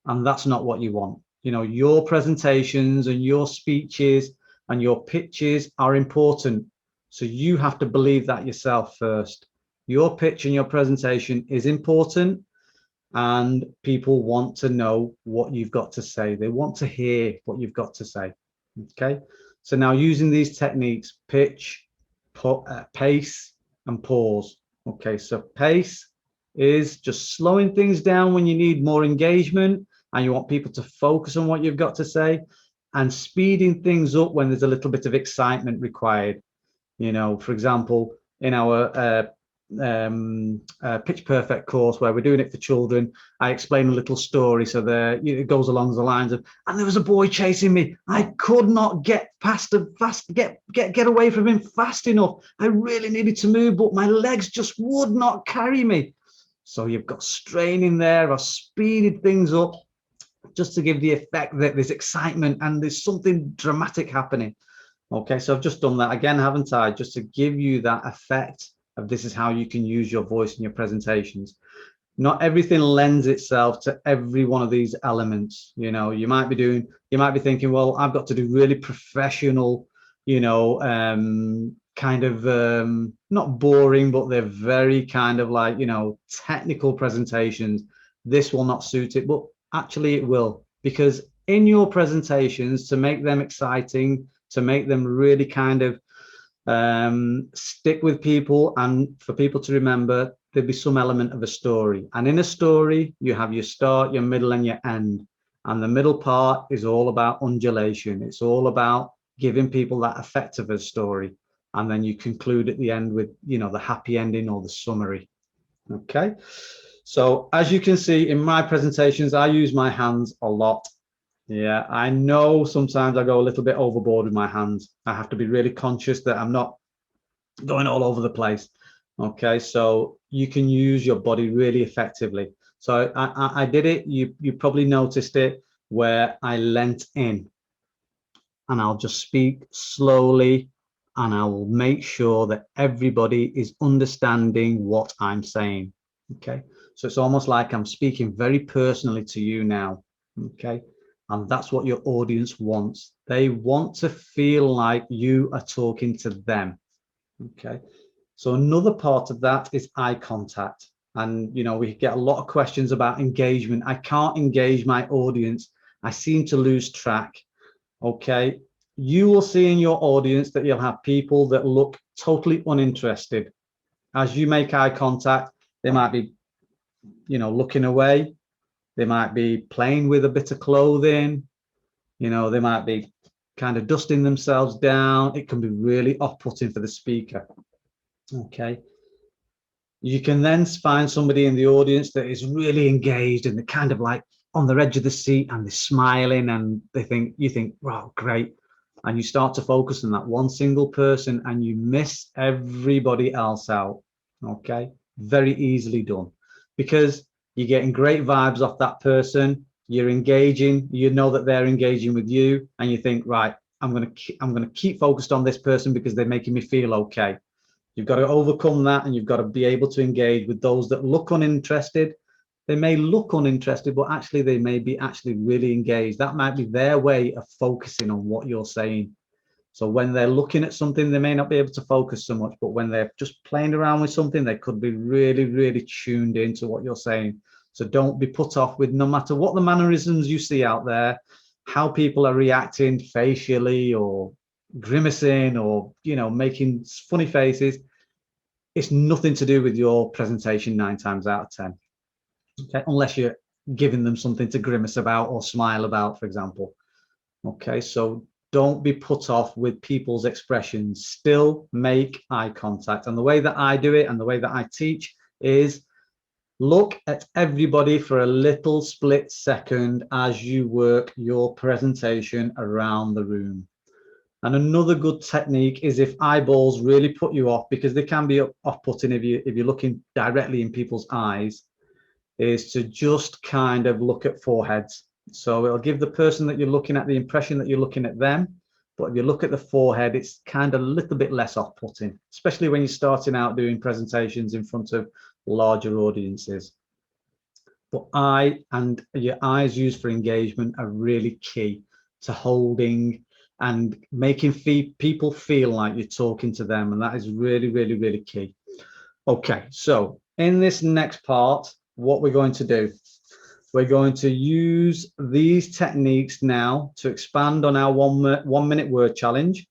And that's not what you want. You know, your presentations and your speeches and your pitches are important. So you have to believe that yourself first. Your pitch and your presentation is important, and people want to know what you've got to say. They want to hear what you've got to say. Okay, so now using these techniques, pitch, pace, and pause. Okay, so pace is just slowing things down when you need more engagement and you want people to focus on what you've got to say, and speeding things up when there's a little bit of excitement required. You know, for example, in our Pitch Perfect course where we're doing it for children, I explain a little story. So there, it goes along the lines of, and there was a boy chasing me. I could not get get away from him fast enough. I really needed to move, but my legs just would not carry me. So you've got strain in there, or speeded things up just to give the effect that there's excitement and there's something dramatic happening. Okay, so I've just done that again, haven't I? Just to give you that effect of this is how you can use your voice in your presentations. Not everything lends itself to every one of these elements. You know, you might be thinking, well, I've got to do really professional, you know, kind of not boring, but they're very kind of like, you know, technical presentations, this will not suit it. But actually it will, because in your presentations, to make them exciting, to make them really kind of stick with people and for people to remember, there'd be some element of a story. And in a story, you have your start, your middle, and your end. And the middle part is all about undulation. It's all about giving people that effect of a story. And then you conclude at the end with, you know, the happy ending or the summary. Okay. So as you can see in my presentations, I use my hands a lot. Yeah, I know sometimes I go a little bit overboard with my hands. I have to be really conscious that I'm not going all over the place. Okay, so you can use your body really effectively. So I did it. You probably noticed it where I leant in, and I'll just speak slowly, and I will make sure that everybody is understanding what I'm saying. Okay, so it's almost like I'm speaking very personally to you now. Okay. And that's what your audience wants. They want to feel like you are talking to them. Okay. So another part of that is eye contact. And, you know, we get a lot of questions about engagement. I can't engage my audience. I seem to lose track. Okay. You will see in your audience that you'll have people that look totally uninterested. As you make eye contact, they might be, you know, looking away. They might be playing with a bit of clothing, you know, they might be kind of dusting themselves down. It can be really off-putting for the speaker. Okay. You can then find somebody in the audience that is really engaged and they're kind of like on the edge of the seat and they're smiling and you think, wow, great. And you start to focus on that one single person and you miss everybody else out. Okay. Very easily done, because you're getting great vibes off that person. You're engaging. You know that they're engaging with you, and you think, right, I'm going to keep focused on this person because they're making me feel okay. You've got to overcome that, and you've got to be able to engage with those that look uninterested. They may look uninterested, but actually they may be actually really engaged. That might be their way of focusing on what you're saying. So when they're looking at something, they may not be able to focus so much, but when they're just playing around with something, they could be really, really tuned into what you're saying. So don't be put off with, no matter what the mannerisms you see out there, how people are reacting facially or grimacing or, you know, making funny faces. It's nothing to do with your presentation 9 times out of 10. Okay, unless you're giving them something to grimace about or smile about, for example. Okay, so don't be put off with people's expressions. Still make eye contact. And the way that I do it and the way that I teach is look at everybody for a little split second as you work your presentation around the room. And another good technique is if eyeballs really put you off, because they can be off-putting if you're looking directly in people's eyes, is to just kind of look at foreheads. So it'll give the person that you're looking at the impression that you're looking at them. But if you look at the forehead, it's kind of a little bit less off-putting, especially when you're starting out doing presentations in front of larger audiences. But your eyes used for engagement are really key to holding and making people feel like you're talking to them. And that is really, really, really key. Okay, so in this next part, what we're going to do, we're going to use these techniques now to expand on our 1 minute word challenge.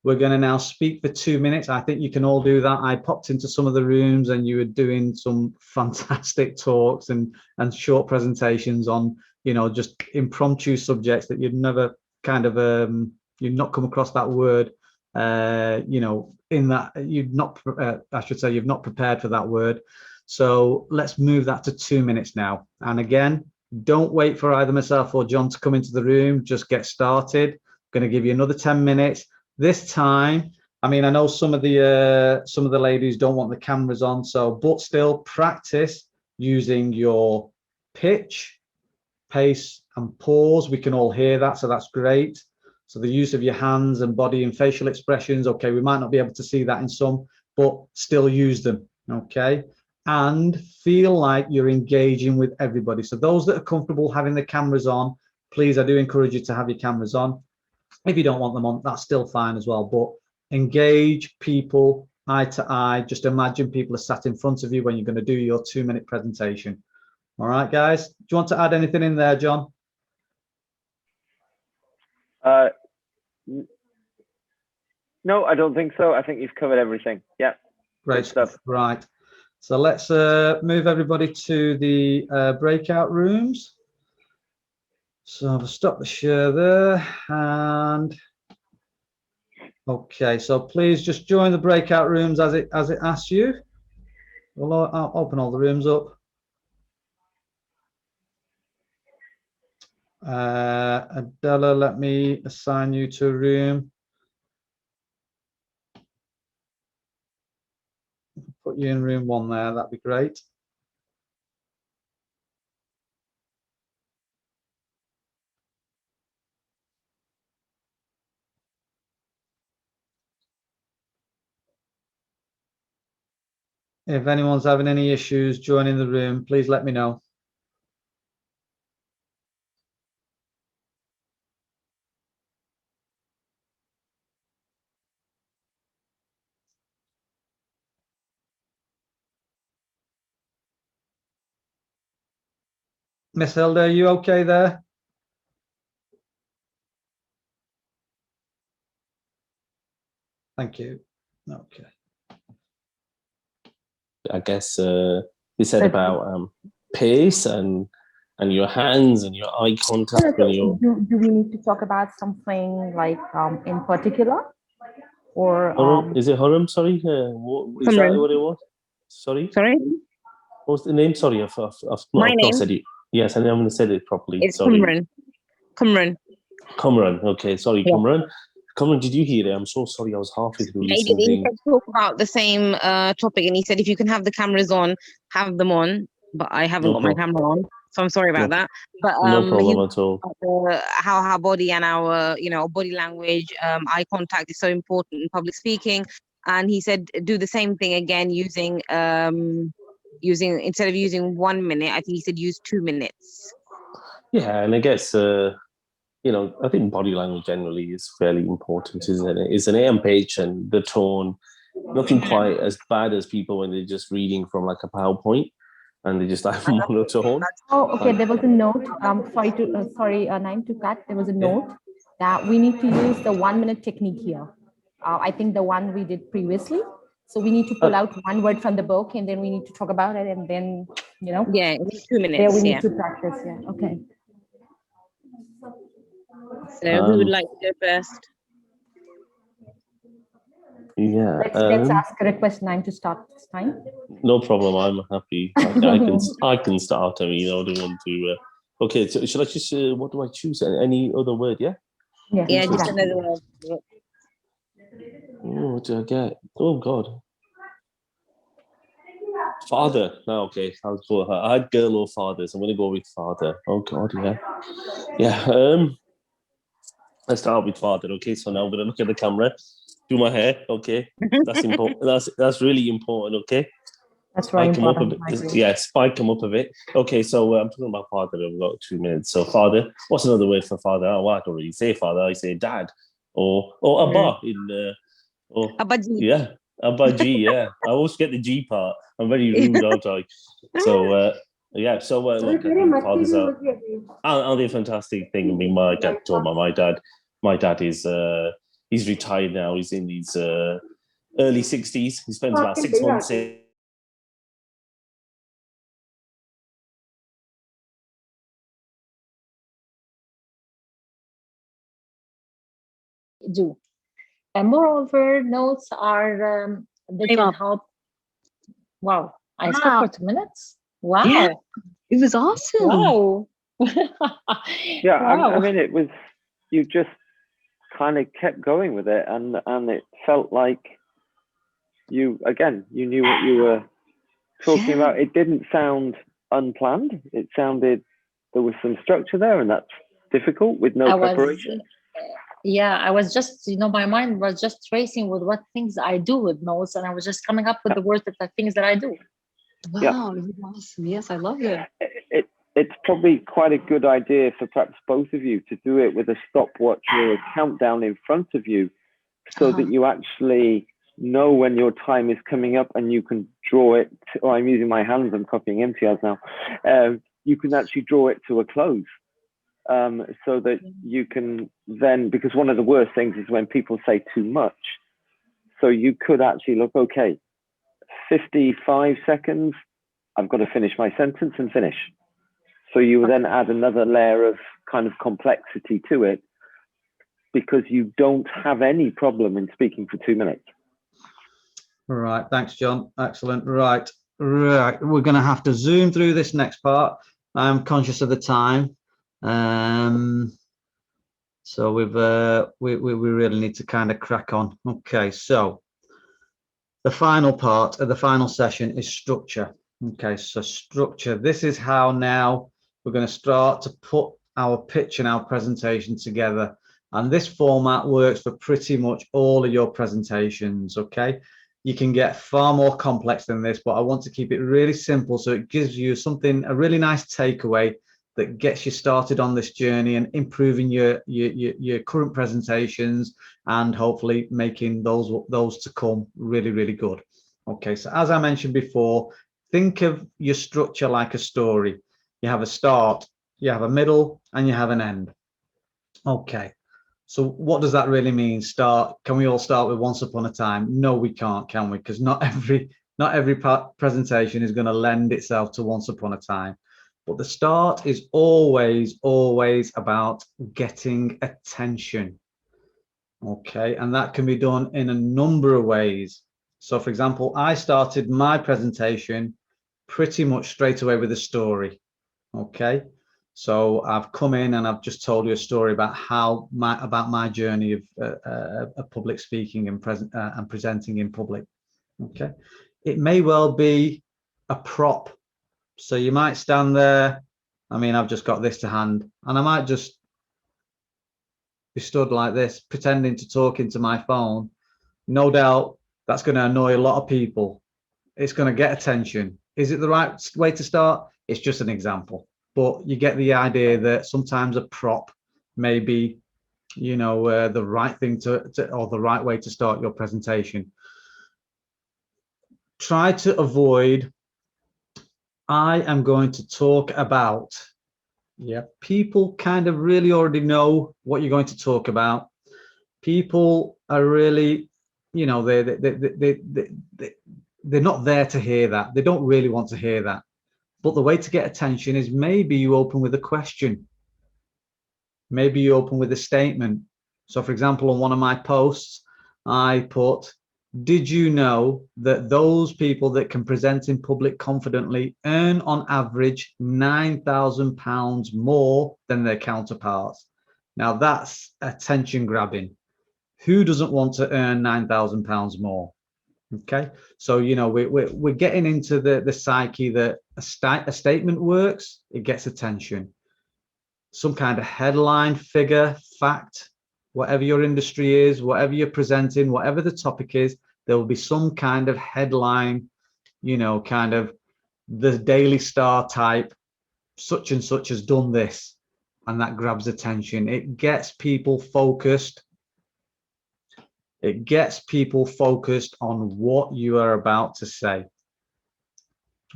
We're going to now speak for 2 minutes. I think you can all do that. I popped into some of the rooms and you were doing some fantastic talks and short presentations on, you know, just impromptu subjects that you'd never kind of, you've not come across that word, you know, in that you've not, I should say, you've not prepared for that word. So let's move that to 2 minutes now. And again, don't wait for either myself or John to come into the room. Just get started. I'm going to give you another 10 minutes. This time, I mean, I know some of the ladies don't want the cameras on, so but still practice using your pitch, pace, and pause. We can all hear that, so that's great. So the use of your hands and body and facial expressions. Okay, we might not be able to see that in some, but still use them. Okay. And feel like you're engaging with everybody. So those that are comfortable having the cameras on, please, I do encourage you to have your cameras on. If you don't want them on, that's still fine as well. But engage people eye to eye. Just imagine people are sat in front of you when you're going to do your 2-minute presentation. All right, guys. Do you want to add anything in there, John? No, I don't think so. I think you've covered everything. Yeah. Great stuff. Right. So let's move everybody to the breakout rooms. So I'll stop the share there. And okay, so please just join the breakout rooms as it asks you. Well, I'll open all the rooms up. Adela, let me assign you to a room. Put you in room 1 there, that'd be great. If anyone's having any issues joining the room, please let me know. Miss Hilda, are you okay there? Thank you. Okay. I guess they said about pace and your hands and your eye contact. When you're... Do we need to talk about something like in particular? Or is it Haram? Sorry, is that what it was? Sorry. What's the name? Sorry, I've My not name? said it. Yes, I haven't said it properly. It's sorry. Kumran. Okay, sorry, yeah. Kumran, did you hear it? I'm so sorry. I was halfway through listening. He said talk about the same topic, and he said if you can have the cameras on, have them on. But I haven't got my camera on, so I'm sorry about that. But no problem at all. How our body and our body language, eye contact is so important in public speaking. And he said do the same thing again using instead of using 1 minute, I think he said use 2 minutes. Yeah, and I guess I think body language generally is fairly important, isn't it? Isn't it? And pitch and the tone, nothing quite as bad as people when they're just reading from like a PowerPoint and they just have monotone. Oh, okay. There was a note. Sorry, Naim, to cut. There was a note that we need to use the 1 minute technique here. I think the one we did previously. So we need to pull out one word from the book, and then we need to talk about it, and then Yeah, 2 minutes. There we need to practice. Yeah. Okay. So who would like to go first? Yeah. Let's ask a request 9 to start this time. No problem. I'm happy. I can start. I mean, I don't want to. Okay. So should I just? What do I choose? Any other word? Yeah. Yeah. Just another word. Oh, what do I get? Oh God. Father. No, okay. I'll go. I had girl or father, so I'm gonna go with father. Oh God, yeah. Yeah. Let's start with father. Okay. So now I'm gonna look at the camera. Do my hair, okay? That's important. That's really important, okay? That's right. Spike them up a bit. Okay, so I'm talking about father. I've got 2 minutes. So father, what's another word for father? Oh, I don't really say father. I say dad or Abba in. Abaji. Yeah, Abaji. Yeah, I always get the G part. I'm very rude, aren't I? So yeah. So look, fathers are they a fantastic thing? I mean, my dad told my dad. My dad is. He's retired now. He's in his early 60s. He spends about 6 months in. Do. And moreover, notes are, they can help. Wow. I spoke for 2 minutes. Wow. Yeah, it was awesome. Wow. Yeah, wow. I mean, it was, you just kind of kept going with it, and it felt like you knew what you were talking about. It didn't sound unplanned. It sounded there was some structure there, and that's difficult with no preparation. I was just, my mind was just racing with what things I do with notes, and I was just coming up with the words of the things that I do. Wow, awesome. Yes, I love it. It's probably quite a good idea for perhaps both of you to do it with a stopwatch or a countdown in front of you, so that you actually know when your time is coming up and you can draw it. I'm using my hands, I'm copying Imtiaz now. You can actually draw it to a close. So that you can then, because one of the worst things is when people say too much. So you could actually look, okay, 55 seconds, I've got to finish my sentence and finish. So you then add another layer of kind of complexity to it, because you don't have any problem in speaking for 2 minutes. All right, thanks, John. Excellent. Right, we're going to have to zoom through this next part. I'm conscious of the time. So we really need to kind of crack on. Okay, so the final part of the final session is structure. Okay, so structure. This is how now we're going to start to put our pitch and our presentation together. And this format works for pretty much all of your presentations. Okay, you can get far more complex than this, but I want to keep it really simple so it gives you something, a really nice takeaway that gets you started on this journey and improving your current presentations and hopefully making those to come really, really good. Okay, so as I mentioned before, think of your structure like a story. You have a start, you have a middle, and you have an end. Okay, so what does that really mean? Start? Can we all start with once upon a time? No, we can't, can we? Because not every presentation is going to lend itself to once upon a time. But the start is always about getting attention. Okay, and that can be done in a number of ways. So, for example, I started my presentation pretty much straight away with a story. Okay, so I've come in and I've just told you a story about my journey of public speaking and presenting in public. Okay, it may well be a prop. So you might stand there. I mean, I've just got this to hand, and I might just be stood like this, pretending to talk into my phone. No doubt that's going to annoy a lot of people. It's going to get attention. Is it the right way to start? It's just an example, but you get the idea that sometimes a prop may be, you know, the right thing or the right way to start your presentation. Try to avoid, I am going to talk about, people kind of really already know what you're going to talk about. People are really, you know, they're not there to hear that. They don't really want to hear that. But the way to get attention is maybe you open with a question. Maybe you open with a statement. So, for example, on one of my posts, I put, did you know that those people that can present in public confidently earn on average £9,000 more than their counterparts? Now that's attention grabbing. Who doesn't want to earn £9,000 more? Okay, so you know we're getting into the psyche that a statement works, it gets attention. Some kind of headline, figure, fact, whatever your industry is, whatever you're presenting, whatever the topic is, there will be some kind of headline, you know, kind of the Daily Star type, such and such has done this, and that grabs attention. It gets people focused. It gets people focused on what you are about to say.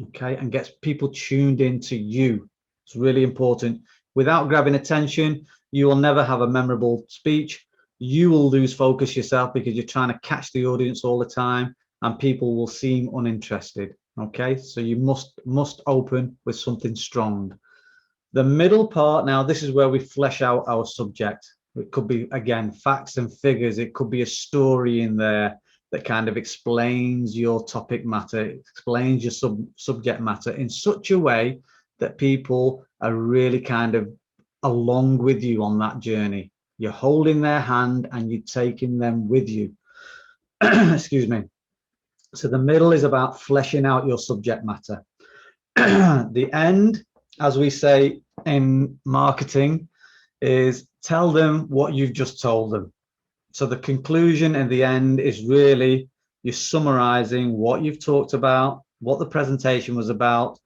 Okay, and gets people tuned into you. It's really important. Without grabbing attention, you will never have a memorable speech. You will lose focus yourself because you're trying to catch the audience all the time, and people will seem uninterested. Okay, so you must open with something strong. The middle part, now this is where we flesh out our subject. It could be, again, facts and figures. It could be a story in there that kind of explains your topic matter, explains your subject matter in such a way that people are really kind of along with you on that journey. You're holding their hand and you're taking them with you. Excuse me. So the middle is about fleshing out your subject matter. The end, as we say in marketing, is tell them what you've just told them. So the conclusion and the end is really you're summarizing what you've talked about, what the presentation was about,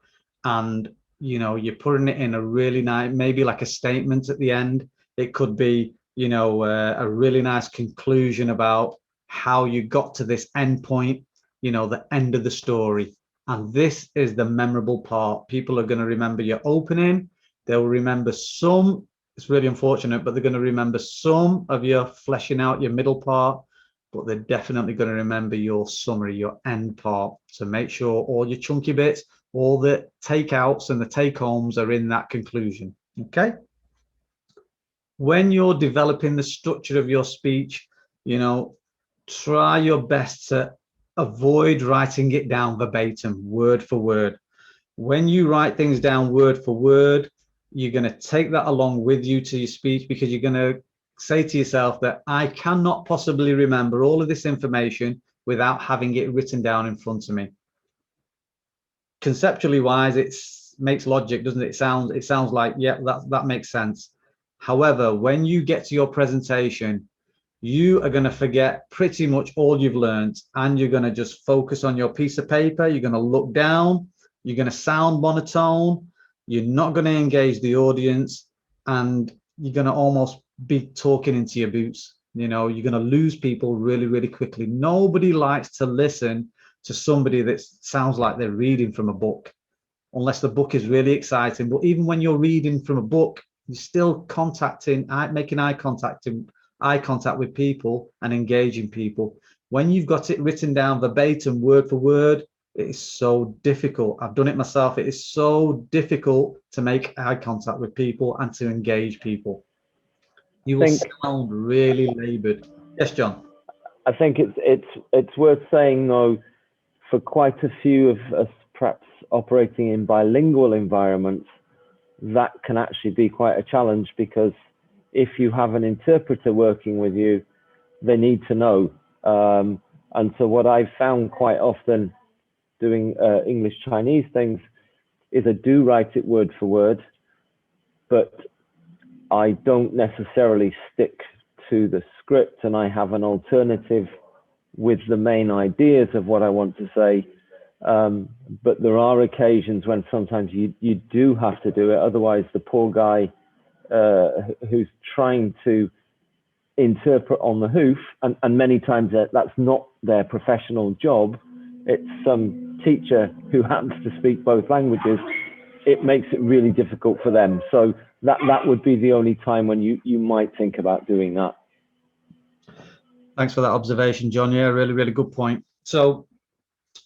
and you know, you're putting it in a really nice, maybe like a statement at the end. It could be you know, a really nice conclusion about how you got to this end point, you know, the end of the story. And this is the memorable part. People are going to remember your opening. They'll remember some, it's really unfortunate, but they're going to remember some of your fleshing out your middle part, but they're definitely going to remember your summary, your end part. So make sure all your chunky bits, all the takeouts and the take homes are in that conclusion. Okay. When you're developing the structure of your speech, you know, try your best to avoid writing it down verbatim, word for word. When you write things down word for word, you're going to take that along with you to your speech, because you're going to say to yourself that I cannot possibly remember all of this information without having it written down in front of me. Conceptually wise, it makes logic, doesn't it? It sounds like, yeah, that makes sense. However, when you get to your presentation, you are going to forget pretty much all you've learned, and you're going to just focus on your piece of paper. You're going to look down, you're going to sound monotone, you're not going to engage the audience, and you're going to almost be talking into your boots. You know, you're going to lose people really, really quickly. Nobody likes to listen to somebody that sounds like they're reading from a book, unless the book is really exciting. But even when you're reading from a book, you're still making eye contact with people and engaging people. When you've got it written down verbatim, word for word, it is so difficult. I've done it myself. It is so difficult to make eye contact with people and to engage people. You will sound really labored. Yes, John. I think it's worth saying though, for quite a few of us perhaps operating in bilingual environments, that can actually be quite a challenge, because if you have an interpreter working with you, they need to know. And so what I've found quite often doing English Chinese things is I do write it word for word, but I don't necessarily stick to the script, and I have an alternative with the main ideas of what I want to say. But there are occasions when sometimes you do have to do it. Otherwise, the poor guy who's trying to interpret on the hoof, and many times that's not their professional job. It's some teacher who happens to speak both languages. It makes it really difficult for them. So that would be the only time when you might think about doing that. Thanks for that observation, John. Yeah, really, really good point. So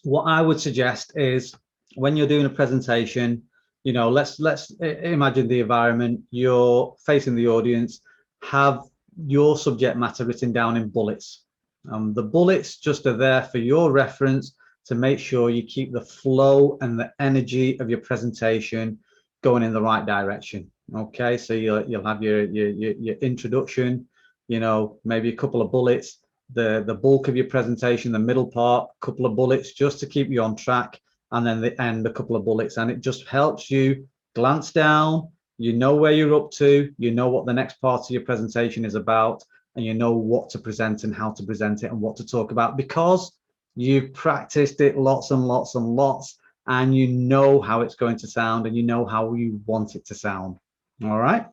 what I would suggest is, when you're doing a presentation, you know, let's imagine the environment, you're facing the audience, have your subject matter written down in bullets. The bullets just are there for your reference, to make sure you keep the flow and the energy of your presentation going in the right direction. Okay, so you'll have your introduction, you know, maybe a couple of bullets, the bulk of your presentation, the middle part, a couple of bullets just to keep you on track, and then the end, a couple of bullets. And it just helps you glance down, you know where you're up to, you know what the next part of your presentation is about, and you know what to present and how to present it and what to talk about, because you've practiced it lots and lots and lots, and you know how it's going to sound, and you know how you want it to sound. All right.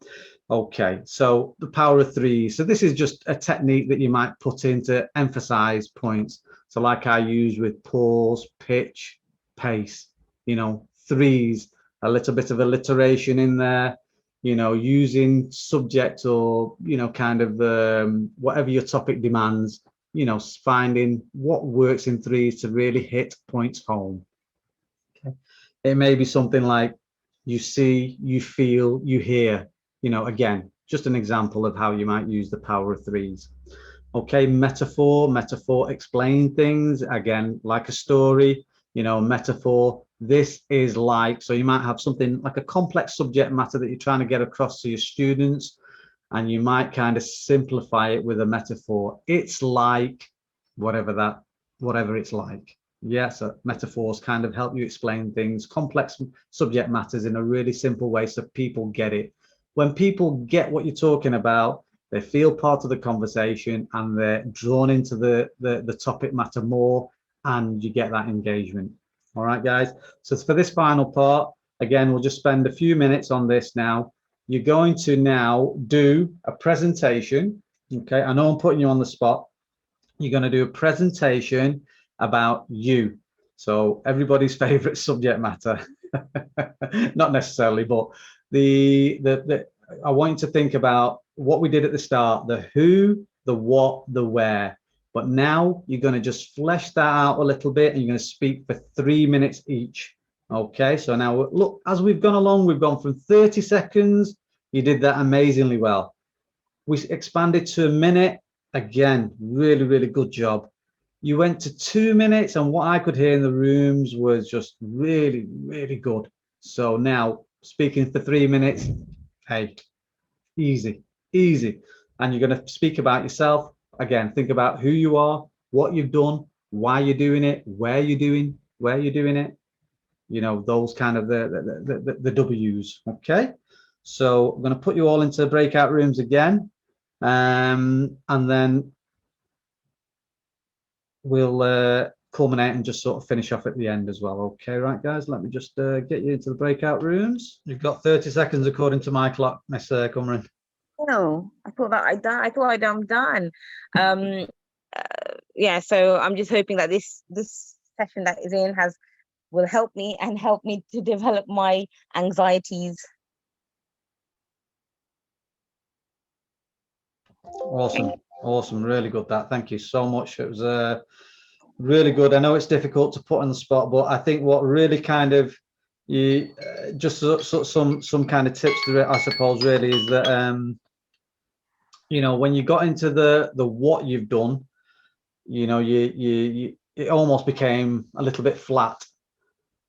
Okay, so the power of threes. So this is just a technique that you might put in to emphasize points. So like I use with pause, pitch, pace, you know, threes, a little bit of alliteration in there, you know, using subject or, you know, kind of whatever your topic demands, you know, finding what works in threes to really hit points home. Okay. It may be something like you see, you feel, you hear. You know, again, just an example of how you might use the power of threes. Okay, metaphor explain things, again, like a story, you know, metaphor, this is like, so you might have something like a complex subject matter that you're trying to get across to your students, and you might kind of simplify it with a metaphor. It's like whatever it's like. Yeah, so metaphors kind of help you explain things, complex subject matters in a really simple way so people get it. When people get what you're talking about, they feel part of the conversation and they're drawn into the topic matter more, and you get that engagement. All right, guys. So for this final part, again, we'll just spend a few minutes on this now. you're going to now do a presentation. Okay, I know I'm putting you on the spot. You're going to do a presentation about you. So everybody's favorite subject matter, not necessarily, but I want you to think about what we did at the start, the who, the what, the where. But now you're going to just flesh that out a little bit, and you're going to speak for 3 minutes each. Okay, so now look, as we've gone along, we've gone from 30 seconds. You did that amazingly well. We expanded to a minute. Again, really, really good job. You went to 2 minutes, and what I could hear in the rooms was just really, really good. So now speaking for 3 minutes, hey, easy, easy. And you're going to speak about yourself. Again, think about who you are, what you've done, why you're doing it, where you're doing it. You know, those kind of the W's. Okay. So I'm going to put you all into breakout rooms again. And then we'll culminate and just sort of finish off at the end as well. Okay, right, guys, let me just get you into the breakout rooms. You've got 30 seconds according to my clock, Miss Cumran. No, I thought I'm done. Yeah, so I'm just hoping that this session that is in will help me to develop my anxieties. Awesome, really good. Thank you so much. It was really good. I know it's difficult to put on the spot, but I think what really kind of just some kind of tips to it, I suppose, really is that you know, when you got into the what you've done, you know, it almost became a little bit flat.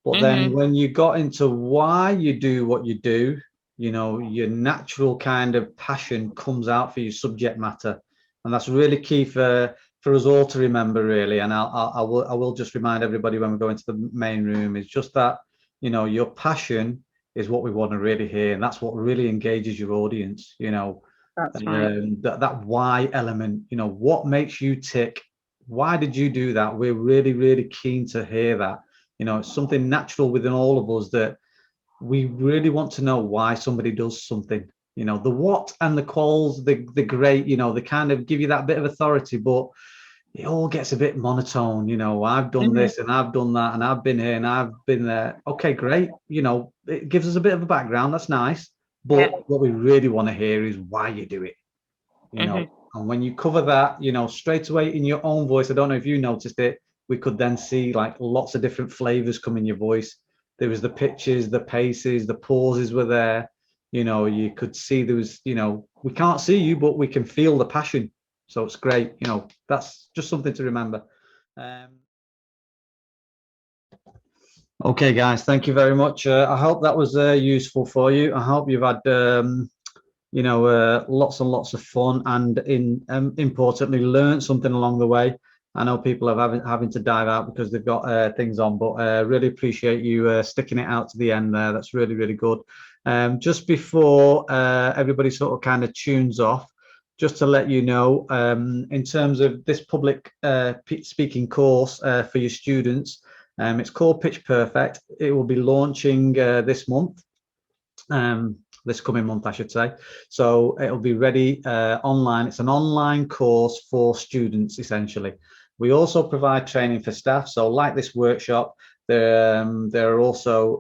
But then when you got into why you do what you do, you know, your natural kind of passion comes out for your subject matter, and that's really key for us all to remember, really. And I will just remind everybody when we go into the main room is just that, you know, your passion is what we want to really hear, and that's what really engages your audience. You know, that's right. That why element. You know, what makes you tick? Why did you do that? We're really, really keen to hear that. You know, it's something natural within all of us that we really want to know why somebody does something. You know, the what and the quals, the great, you know, they kind of give you that bit of authority, but it all gets a bit monotone. You know, I've done this and I've done that and I've been here and I've been there. Okay, great. You know, it gives us a bit of a background. That's nice. But what we really want to hear is why you do it. You know, and when you cover that, you know, straight away in your own voice, I don't know if you noticed it, we could then see like lots of different flavors come in your voice. There was the pitches, the paces, the pauses were there. You know, you could see there was, you know, we can't see you, but we can feel the passion. So it's great. You know, that's just something to remember. Okay, guys, thank you very much. I hope that was useful for you. I hope you've had, you know, lots and lots of fun and importantly, learned something along the way. I know people are having to dive out because they've got things on, but really appreciate you sticking it out to the end there. That's really, really good. Just before everybody sort of kind of tunes off, just to let you know, in terms of this public speaking course for your students, it's called Pitch Perfect. It will be launching this month. This coming month, I should say. So it'll be ready online. It's an online course for students, essentially. We also provide training for staff. So like this workshop, there are also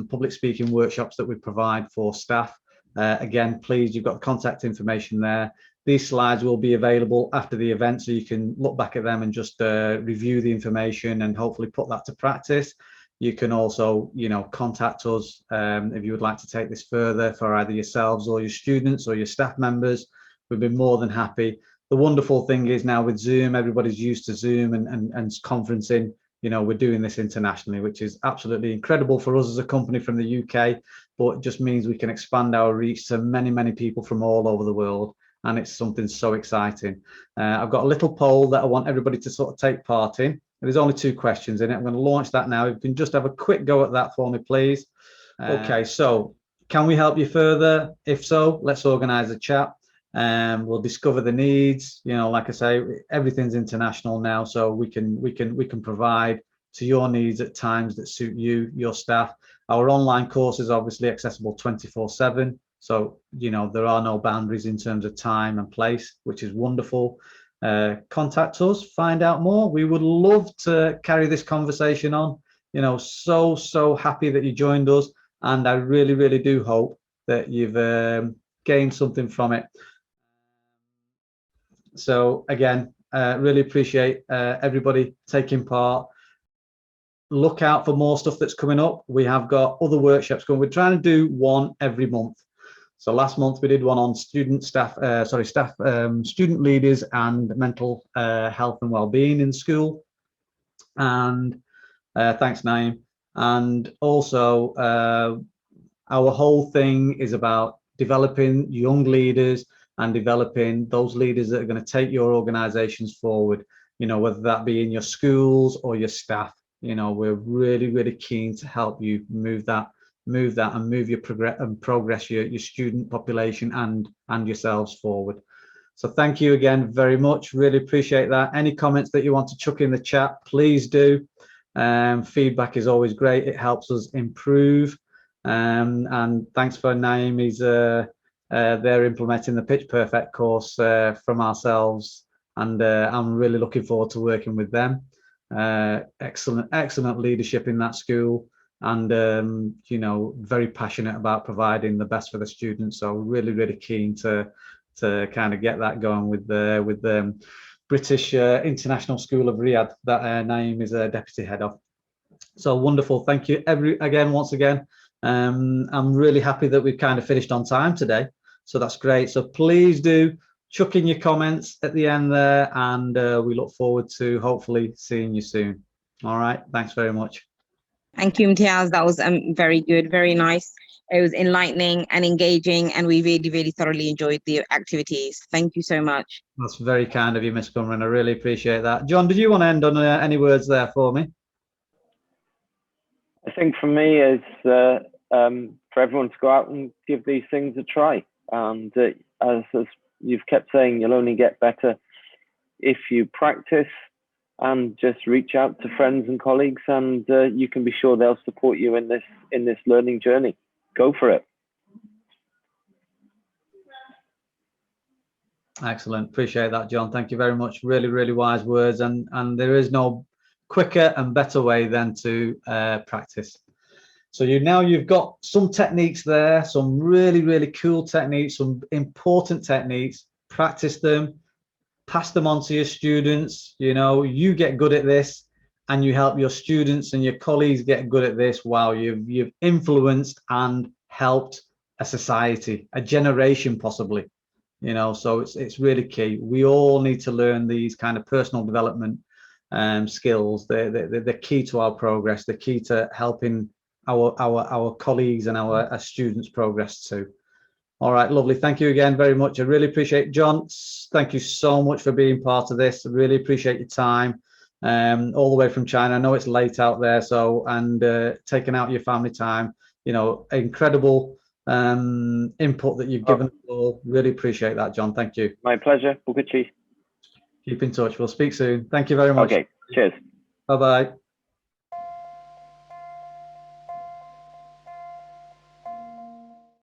public speaking workshops that we provide for staff. Again, please, you've got contact information there. These slides will be available after the event, so you can look back at them and just review the information and hopefully put that to practice. You can also, you know, contact us if you would like to take this further for either yourselves or your students or your staff members. We'd be more than happy. The wonderful thing is now with Zoom, everybody's used to Zoom and conferencing. You know, we're doing this internationally, which is absolutely incredible for us as a company from the UK, but it just means we can expand our reach to many, many people from all over the world. And it's something so exciting. I've got a little poll that I want everybody to sort of take part in. There's only 2 questions in it. I'm going to launch that now. If you can just have a quick go at that for me, please. Okay, so can we help you further? If so, let's organize a chat and we'll discover the needs. You know, like I say, everything's international now, so we can provide to your needs at times that suit you, your staff. Our online course is obviously accessible 24/7. So, you know, there are no boundaries in terms of time and place, which is wonderful. Contact us, find out more. We would love to carry this conversation on. You know, so happy that you joined us. And I really do hope that you've gained something from it. So again, really appreciate everybody taking part. Look out for more stuff that's coming up. We have got other workshops going. We're trying to do one every month. So last month we did one on student leaders and mental health and well-being in school. And thanks, Naeem. And also our whole thing is about developing young leaders and developing those leaders that are going to take your organizations forward, you know, whether that be in your schools or your staff. You know, we're really keen to help you move that and move your progress your student population and yourselves forward. So thank you again very much. Really appreciate that. Any comments that you want to chuck in the chat, please do. Feedback is always great. It helps us improve. And thanks for Naeem. He's they're implementing the Pitch Perfect course from ourselves, and I'm really looking forward to working with them. Excellent leadership in that school, and you know, very passionate about providing the best for the students. So really keen to kind of get that going with the British International School of Riyadh that Naeem is a deputy head of. So wonderful. Thank you once again. I'm really happy that we've kind of finished on time today. So that's great. So please do chuck in your comments at the end there, and we look forward to hopefully seeing you soon. All right. Thanks very much. Thank you, Imtiaz. That was very good, very nice. It was enlightening and engaging, and we really thoroughly enjoyed the activities. Thank you so much. That's very kind of you, Miss Cumran. I really appreciate that. John, did you want to end on any words there for me? I think for me is for everyone to go out and give these things a try. And as you've kept saying, you'll only get better if you practice and just reach out to friends and colleagues, and you can be sure they'll support you in this learning journey. Go for it. Excellent. Appreciate that, John. Thank you very much. Really wise words, and there is no quicker and better way than to practice. So you've got some techniques there, some really cool techniques, some important techniques. Practice them, pass them on to your students. You know, you get good at this, and you help your students and your colleagues get good at this. Wow, you've influenced and helped a society, a generation possibly. You know, so it's really key. We all need to learn these kind of personal development skills. They're key to our progress. They're key to helping our colleagues and our students progress too. All right, lovely. Thank you again very much. I really appreciate it. John, thank you so much for being part of this. I really appreciate your time all the way from China. I know it's late out there, so, and taking out your family time, you know, incredible input that you've given us all. Really appreciate that, John. Thank you. My pleasure. Bukachi. Keep in touch. We'll speak soon. Thank you very much. Okay. Cheers. Bye-bye.